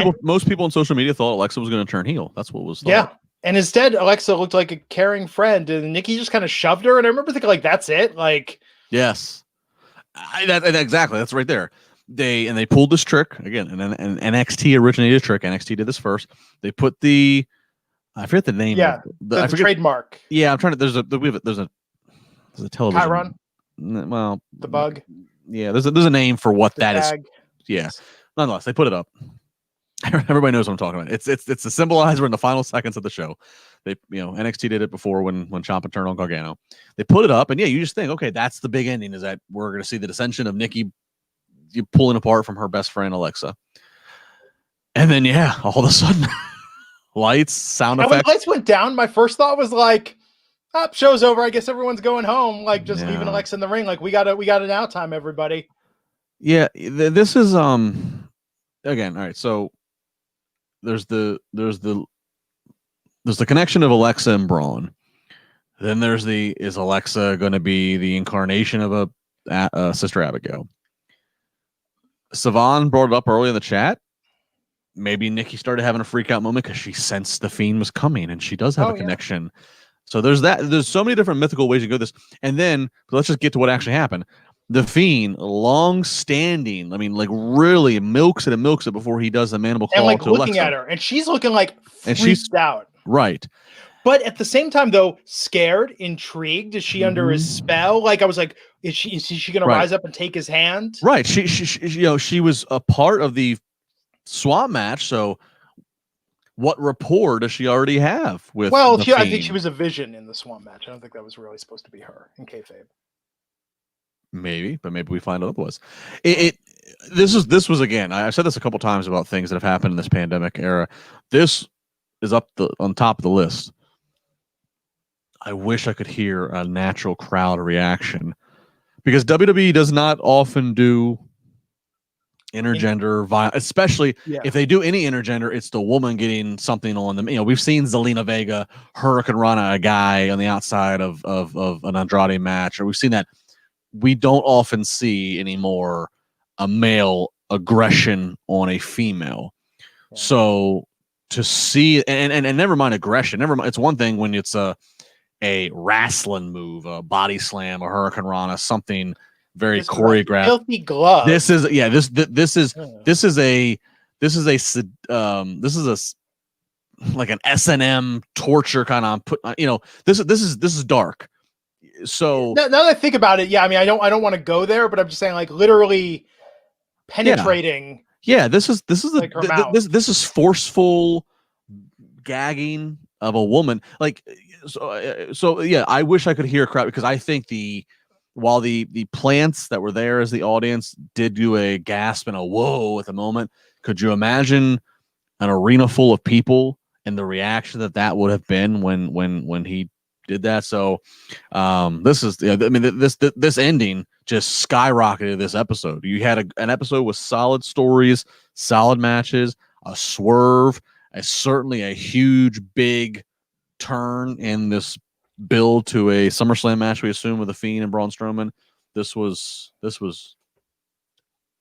[SPEAKER 2] people on social media thought Alexa was going to turn heel. That's what was thought.
[SPEAKER 1] Yeah. And instead, Alexa looked like a caring friend and Nikki just kind of shoved her. And I remember thinking like, that's it. Like,
[SPEAKER 2] yes, exactly. That's right there. They pulled this trick again, and then NXT originated a trick. NXT did this first. They put I forget the name.
[SPEAKER 1] Yeah, the trademark.
[SPEAKER 2] Yeah, I'm trying to. There's a television.
[SPEAKER 1] Chiron.
[SPEAKER 2] Well,
[SPEAKER 1] the bug.
[SPEAKER 2] Yeah, there's a name for what that
[SPEAKER 1] tag.
[SPEAKER 2] is. Yeah, nonetheless, they put it up. Everybody knows what I'm talking about. It's the symbolizer in the final seconds of the show. They NXT did it before when Ciampa turned on Gargano. They put it up, and you just think, okay, that's the big ending. Is that we're going to see the dissension of Nikki pulling apart from her best friend Alexa, and then all of a sudden, lights, sound effects.
[SPEAKER 1] When the lights went down, my first thought was like, show's over. I guess everyone's going home. Like just leaving Alexa in the ring. Like we got an out time, everybody.
[SPEAKER 2] Yeah, this is again. All right, so there's the connection of Alexa and Braun. Then there's is Alexa going to be the incarnation of a Sister Abigail? Savon brought it up early in the chat. Maybe Nikki started having a freak out moment because she sensed the Fiend was coming, and she does have a connection. So there's that. There's so many different mythical ways to go this. And then let's just get to what actually happened. The Fiend, long-standing, I mean, like really milks it before he does the mandible claw.
[SPEAKER 1] And like
[SPEAKER 2] to
[SPEAKER 1] looking
[SPEAKER 2] Alexa.
[SPEAKER 1] at her, and she's looking like freaked out.
[SPEAKER 2] Right.
[SPEAKER 1] But at the same time, though, scared, intrigued. Is she under his spell? Like I was like, is she going to rise up and take his hand?
[SPEAKER 2] Right. She was a part of the swap match. So what rapport does she already have with? Well,
[SPEAKER 1] I think she was a vision in the swap match. I don't think that was really supposed to be her in kayfabe.
[SPEAKER 2] Maybe, but maybe we find out otherwise. This was again. I've said this a couple times about things that have happened in this pandemic era. This is on top of the list. I wish I could hear a natural crowd reaction because WWE does not often do intergender violence, especially if they do any intergender, it's the woman getting something on them. We've seen Zelina Vega Hurricane Rana a guy on the outside of an Andrade match, or we've seen that. We don't often see anymore a male aggression on a female. Yeah. So to see, and never mind aggression. Never mind. It's one thing when it's a wrestling move, a body slam, a hurricane rana, something very choreographed.
[SPEAKER 1] Filthy glove.
[SPEAKER 2] This is like an S&M torture kind of put. This is dark. So
[SPEAKER 1] now that I think about it, yeah, I mean, I don't want to go there, but I'm just saying, like, literally penetrating.
[SPEAKER 2] Yeah, this is
[SPEAKER 1] like her mouth.
[SPEAKER 2] This is forceful gagging of a woman. Like, so yeah, I wish I could hear a crowd, because I think while the plants that were there as the audience did do a gasp and a whoa at the moment, could you imagine an arena full of people and the reaction that would have been when he did that? So this ending just skyrocketed this episode. You had an episode with solid stories, solid matches, a swerve, certainly a huge big turn in this build to a SummerSlam match, we assume, with The Fiend and Braun Strowman. This was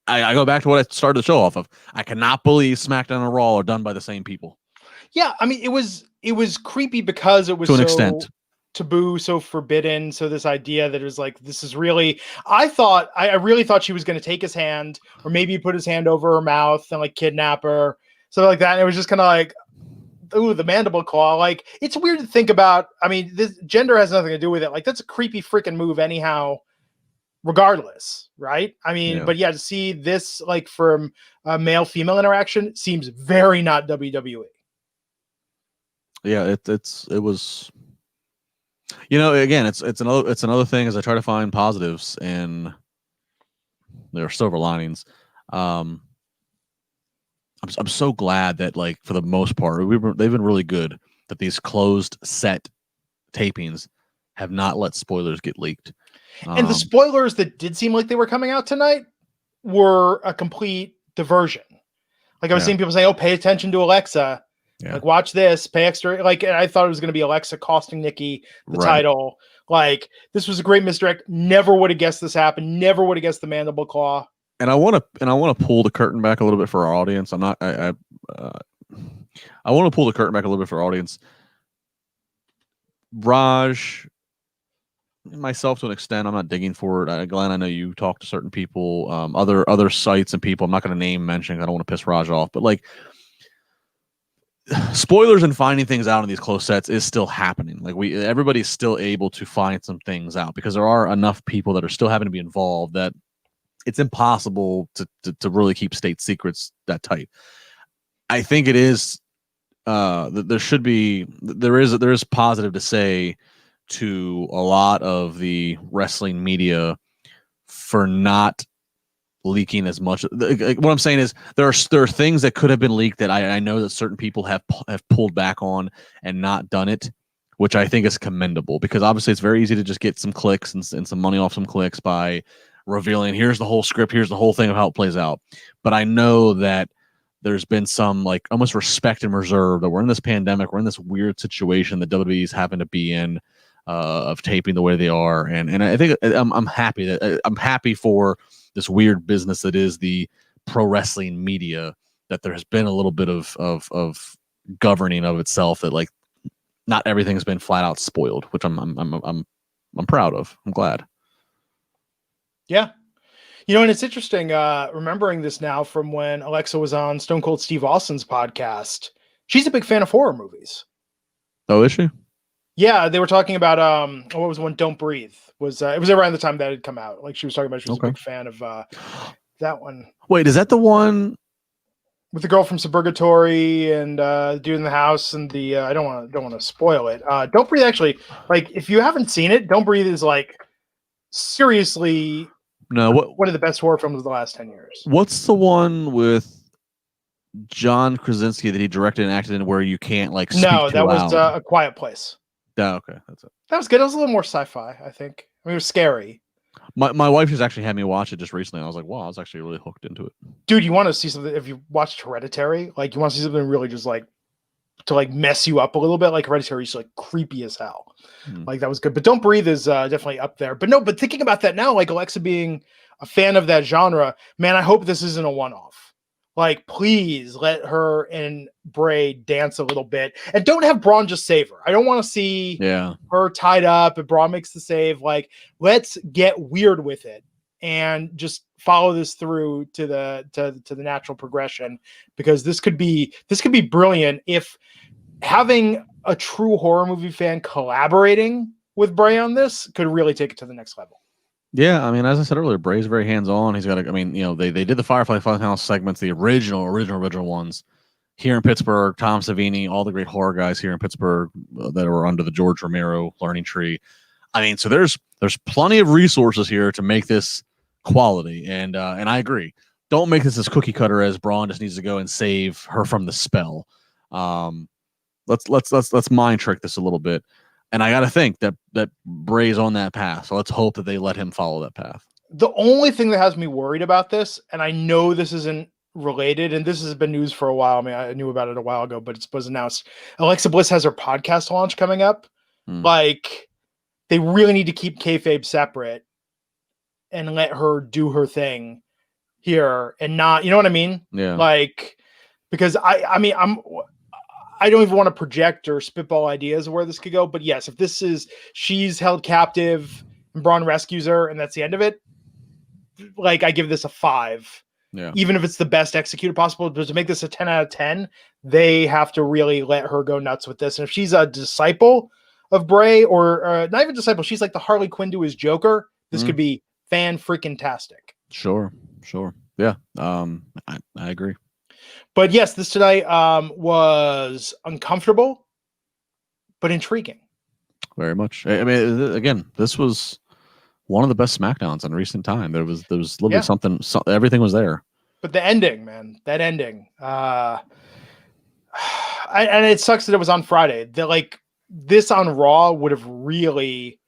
[SPEAKER 2] I go back to what I started the show off of. I cannot believe SmackDown and Raw are done by the same people.
[SPEAKER 1] Yeah, I mean, it was creepy because it was
[SPEAKER 2] to an extent
[SPEAKER 1] taboo, so forbidden. So this idea that it was like, this is really, I really thought she was going to take his hand, or maybe put his hand over her mouth and like kidnap her, something like that. And it was just kind of like, ooh, the mandible claw. Like, it's weird to think about. I mean, this gender has nothing to do with it. Like, that's a creepy freaking move anyhow, regardless, right? I mean, but yeah, to see this like from a male-female interaction seems very not WWE.
[SPEAKER 2] Yeah, it was. Again, it's another thing as I try to find positives, and there are silver linings. I'm so glad that, like, for the most part, they've been really good that these closed set tapings have not let spoilers get leaked.
[SPEAKER 1] And the spoilers that did seem like they were coming out tonight were a complete diversion. Like, I was seeing people say, "Oh, pay attention to Alexa. Like, watch this, pay extra." Like, and I thought it was going to be Alexa costing Nikki the title. Like, this was a great misdirect. Never would have guessed this happened. Never would have guessed the mandible claw.
[SPEAKER 2] And I want to pull the curtain back a little bit for our audience. I want to pull the curtain back a little bit for our audience. Raj, myself to an extent, I'm not digging for it. Glenn, I know you talk to certain people, other sites and people. I'm not going to mention. I don't want to piss Raj off, but like, spoilers and finding things out in these close sets is still happening. Like, everybody's still able to find some things out, because there are enough people that are still having to be involved that it's impossible to really keep state secrets that tight. I think it is there is positive to say to a lot of the wrestling media for not leaking as much. What I'm saying is there are things that could have been leaked that I know that certain people have pulled back on and not done it, which I think is commendable, because obviously it's very easy to just get some clicks and some money off some clicks by revealing, here's the whole script, here's the whole thing of how it plays out. But I know that there's been some, like, almost respect and reserve that we're in this pandemic, we're in this weird situation that WWE's happen to be in, of taping the way they are, and I think I'm happy for this weird business that is the pro wrestling media, that there has been a little bit of governing of itself, that, like, not everything's been flat out spoiled, which I'm proud of. I'm glad.
[SPEAKER 1] Yeah. And it's interesting, remembering this now from when Alexa was on Stone Cold Steve Austin's podcast. She's a big fan of horror movies.
[SPEAKER 2] Oh, is she?
[SPEAKER 1] Yeah, they were talking about what was the one? Don't Breathe. It was around the time that had come out. Like, she was talking about, she was a big fan of that one.
[SPEAKER 2] Wait, is that the one
[SPEAKER 1] with the girl from Suburgatory and the dude in the house and the I don't want to spoil it. Don't Breathe, actually, like, if you haven't seen it, Don't Breathe is like seriously one of the best horror films of the last 10 years.
[SPEAKER 2] What's the one with John Krasinski that he directed and acted in where you can't, like, speak
[SPEAKER 1] No, that
[SPEAKER 2] was
[SPEAKER 1] A Quiet Place.
[SPEAKER 2] Yeah, okay, that's it.
[SPEAKER 1] That was good. It was a little more sci-fi, I think. I mean, it was scary.
[SPEAKER 2] My wife just actually had me watch it just recently. I was like, wow, I was actually really hooked into it.
[SPEAKER 1] Dude, you want to see something, if you watched Hereditary, like, you want to see something really just like to like mess you up a little bit. Like, Hereditary is like creepy as hell. Like, that was good. But Don't Breathe is definitely up there. But thinking about that now, like, Alexa being a fan of that genre, man, I hope this isn't a one-off. Like, please let her and Bray dance a little bit, and don't have Braun just save her. I don't want to see her tied up and Braun makes the save. Like, let's get weird with it and just follow this through to the natural progression, because this could be brilliant if having a true horror movie fan collaborating with Bray on this could really take it to the next level.
[SPEAKER 2] Yeah, I mean, as I said earlier, Bray's very hands-on. He's got, I mean, they did the Firefly Funhouse segments, the original ones here in Pittsburgh. Tom Savini, all the great horror guys here in Pittsburgh that were under the George Romero learning tree. I mean, so there's plenty of resources here to make this quality, and I agree. Don't make this as cookie cutter as Braun just needs to go and save her from the spell. Let's mind trick this a little bit. And I got to think that Bray's on that path. So let's hope that they let him follow that path.
[SPEAKER 1] The only thing that has me worried about this, and I know this isn't related, and this has been news for a while. I mean, I knew about it a while ago, but it was announced. Alexa Bliss has her podcast launch coming up. Like, they really need to keep kayfabe separate and let her do her thing here and not, you know what I mean?
[SPEAKER 2] Yeah.
[SPEAKER 1] Like, because I don't even want to project or spitball ideas of where this could go. But yes, if this is she's held captive and Braun rescues her and that's the end of it, like, I give this a 5.
[SPEAKER 2] Yeah.
[SPEAKER 1] Even if it's the best executed possible. But to make this a 10 out of 10, they have to really let her go nuts with this. And if she's a disciple of Bray, or not even disciple, she's like the Harley Quinn to his Joker, this could be fan-freaking-tastic.
[SPEAKER 2] Sure. Yeah. I agree.
[SPEAKER 1] But yes, this tonight was uncomfortable, but intriguing.
[SPEAKER 2] Very much. I mean, again, this was one of the best SmackDowns in recent time. There was literally something. Everything was there.
[SPEAKER 1] But the ending, man, that ending. And it sucks that it was on Friday. That, like, this on Raw would have really.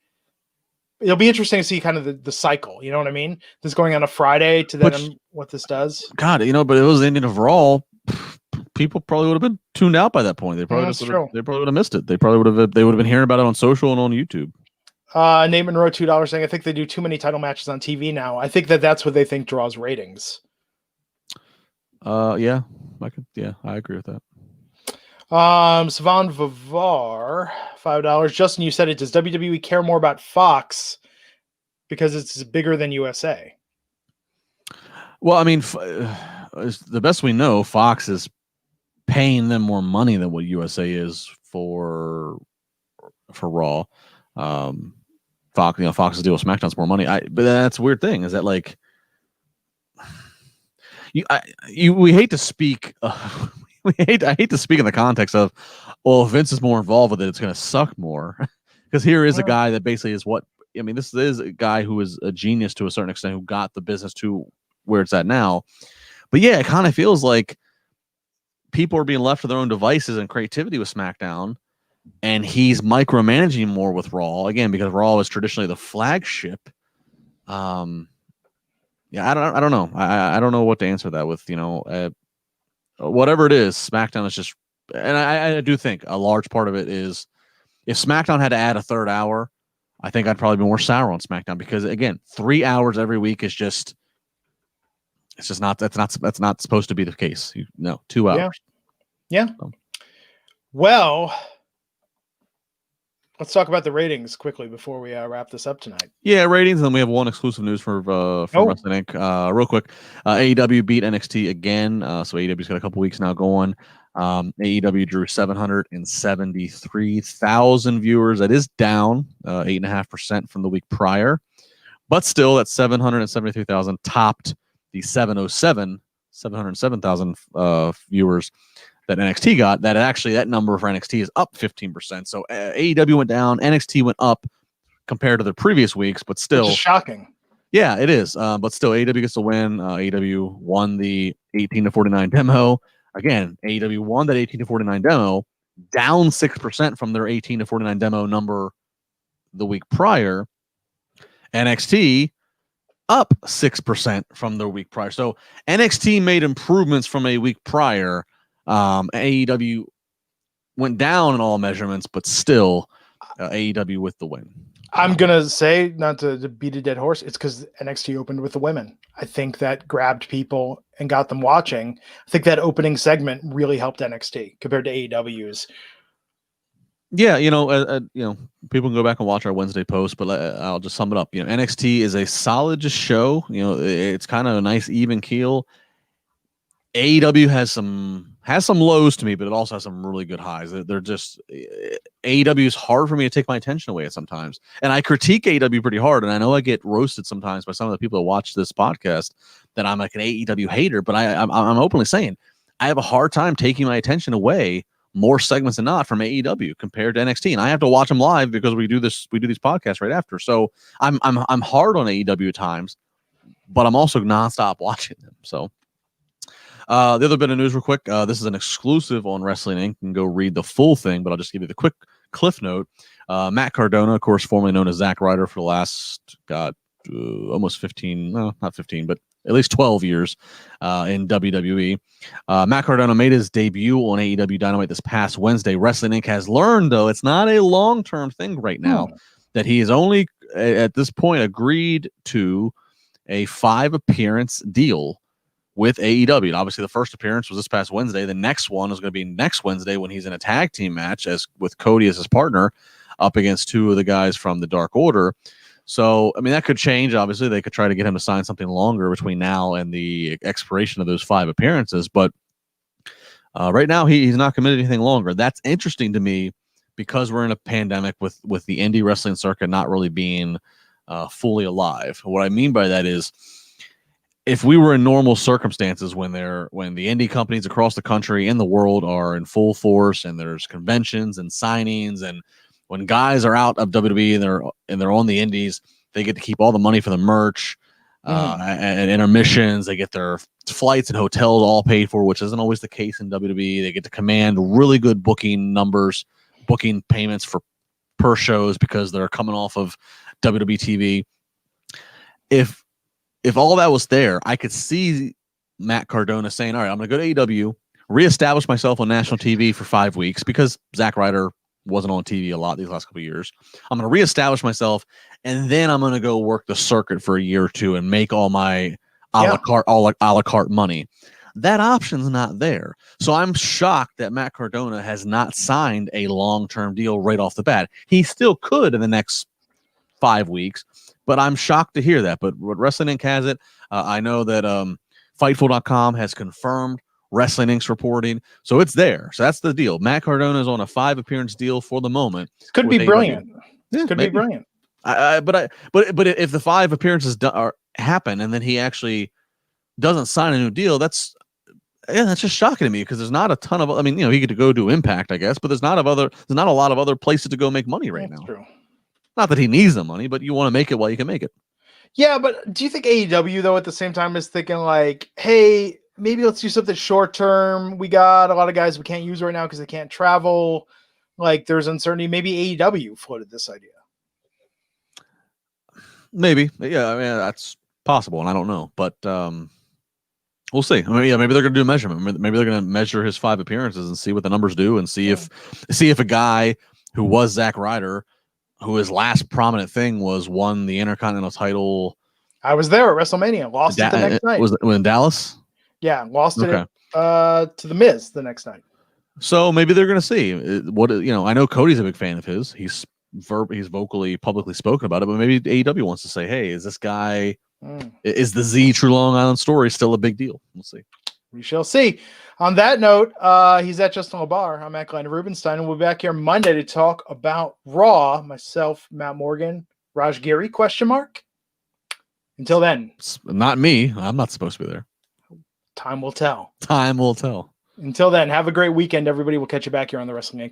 [SPEAKER 1] It'll be interesting to see kind of the cycle. You know what I mean? This going on a Friday to then what this does.
[SPEAKER 2] God, but it was the ending of Raw. People probably would have been tuned out by that point. They probably would have missed it. They would have been hearing about it on social and on YouTube.
[SPEAKER 1] Nate Monroe, $2 saying, I think they do too many title matches on TV now. I think that's what they think draws ratings.
[SPEAKER 2] Yeah, I agree with that.
[SPEAKER 1] Savan Vavar, $5. Justin, you said it. Does WWE care more about Fox because it's bigger than USA?
[SPEAKER 2] Well, I mean, the best we know, Fox is paying them more money than what USA is for Raw. Fox's deal with SmackDown's more money. But that's a weird thing. Is that, like, we hate to speak. I hate to speak in the context of, well, if Vince is more involved with it, it's going to suck more. Because here is a guy that basically is this is a guy who is a genius to a certain extent, who got the business to where it's at now. But yeah, it kind of feels like people are being left to their own devices and creativity with SmackDown, and he's micromanaging more with Raw, again, because Raw is traditionally the flagship. Yeah, I don't know. I don't know what to answer that with, whatever it is, SmackDown is just, and I do think a large part of it is, if SmackDown had to add a third hour, I think I'd probably be more sour on SmackDown, because, again, 3 hours every week is just, that's not supposed to be the case. 2 hours.
[SPEAKER 1] Yeah. Well, let's talk about the ratings quickly before we wrap this up tonight.
[SPEAKER 2] Yeah, ratings, and then we have one exclusive news from Wrestling Inc. Real quick, AEW beat NXT again, so AEW's got a couple weeks now going. AEW drew 773,000 viewers. That is down 8.5% from the week prior, but still, that 773,000 topped the 707,000 viewers that NXT got. That number for NXT is up 15%. So AEW went down, NXT went up compared to the previous weeks, but still,
[SPEAKER 1] which is shocking.
[SPEAKER 2] Yeah, it is. But still, AEW gets the win. AEW won the 18-49 demo. Again, AEW won that 18-49 demo, down 6% from their 18-49 demo number the week prior. NXT up 6% from their week prior. So NXT made improvements from a week prior. AEW went down in all measurements, but still AEW with the win.
[SPEAKER 1] I'm gonna say, not to beat a dead horse, it's because NXT opened with the women. I think that grabbed people and got them watching. I think that opening segment really helped NXT compared to AEW's.
[SPEAKER 2] Yeah, people can go back and watch our Wednesday post, but I'll just sum it up. NXT is a solid show. It's kind of a nice even keel. AEW has some lows to me, but it also has some really good highs. They're just AEW is hard for me to take my attention away at sometimes, and I critique AEW pretty hard. And I know I get roasted sometimes by some of the people that watch this podcast that I'm like an AEW hater, but I'm openly saying I have a hard time taking my attention away more segments than not from AEW compared to NXT, and I have to watch them live because we do these podcasts right after. So I'm hard on AEW at times, but I'm also nonstop watching them. So. The other bit of news real quick. This is an exclusive on Wrestling Inc. You can go read the full thing, but I'll just give you the quick cliff note. Matt Cardona, of course, formerly known as Zack Ryder for the last, almost 15, no, not 15, but at least 12 years in WWE. Matt Cardona made his debut on AEW Dynamite this past Wednesday. Wrestling Inc. has learned, though, it's not a long-term thing right now, that he is only, at this point, agreed to a 5-appearance deal with AEW. And obviously, the first appearance was this past Wednesday. The next one is going to be next Wednesday when he's in a tag team match with Cody as his partner up against 2 of the guys from the Dark Order. So, I mean, that could change. Obviously, they could try to get him to sign something longer between now and the expiration of those 5 appearances. But right now, he's not committed anything longer. That's interesting to me because we're in a pandemic with the indie wrestling circuit not really being fully alive. What I mean by that is, if we were in normal circumstances when the indie companies across the country and the world are in full force and there's conventions and signings, and when guys are out of WWE and they're on the indies, they get to keep all the money for the merch and intermissions. They get their flights and hotels all paid for, which isn't always the case in WWE. They get to command really good booking numbers, booking payments per shows because they're coming off of WWE TV. If all that was there, I could see Matt Cardona saying, all right, I'm going to go to AEW, reestablish myself on national TV for 5 weeks because Zack Ryder wasn't on TV a lot these last couple of years. I'm going to reestablish myself, and then I'm going to go work the circuit for a year or two and make all my a la carte money. That option's not there. So I'm shocked that Matt Cardona has not signed a long-term deal right off the bat. He still could in the next 5 weeks, but I'm shocked to hear that. But Wrestling Inc. has it. I know that Fightful.com has confirmed Wrestling Inc.'s reporting, so it's there. So that's the deal. Matt Cardona is on a 5-appearance deal for the moment.
[SPEAKER 1] Could be brilliant.
[SPEAKER 2] Yeah,
[SPEAKER 1] could be brilliant.
[SPEAKER 2] But if the 5 appearances happen and then he actually doesn't sign a new deal, that's just shocking to me because there's not a ton of. I mean, he could go do Impact, I guess, but there's not a lot of other places to go make money right now.
[SPEAKER 1] True.
[SPEAKER 2] Not that he needs the money, but you want to make it while you can make it.
[SPEAKER 1] Yeah, but do you think AEW, though, at the same time is thinking like, hey, maybe let's do something short term? We got a lot of guys we can't use right now because they can't travel. Like, there's uncertainty. Maybe AEW floated this idea.
[SPEAKER 2] Maybe. Yeah, I mean, that's possible, and I don't know. But we'll see. I mean, maybe they're going to do a measurement. Maybe they're going to measure his 5 appearances and see what the numbers do and see if a guy who was Zack Ryder, who his last prominent thing was won the Intercontinental title.
[SPEAKER 1] I was there at WrestleMania. Lost it the next night.
[SPEAKER 2] Was it in Dallas?
[SPEAKER 1] Yeah, lost it to The Miz the next night.
[SPEAKER 2] So maybe they're going to see what I know. Cody's a big fan of his. He's vocally, publicly spoken about it. But maybe AEW wants to say, "Hey, is this guy? Is the Z True Long Island story still a big deal?" We'll see.
[SPEAKER 1] We shall see. On that note, he's at Justin LaBar. I'm at Glenn Rubenstein, and we'll be back here Monday to talk about Raw. Myself, Matt Morgan, Raj Giri, ? Until then.
[SPEAKER 2] Not me. I'm not supposed to be there.
[SPEAKER 1] Time will tell.
[SPEAKER 2] Time will tell.
[SPEAKER 1] Until then, have a great weekend, everybody. We'll catch you back here on the Wrestling Inc.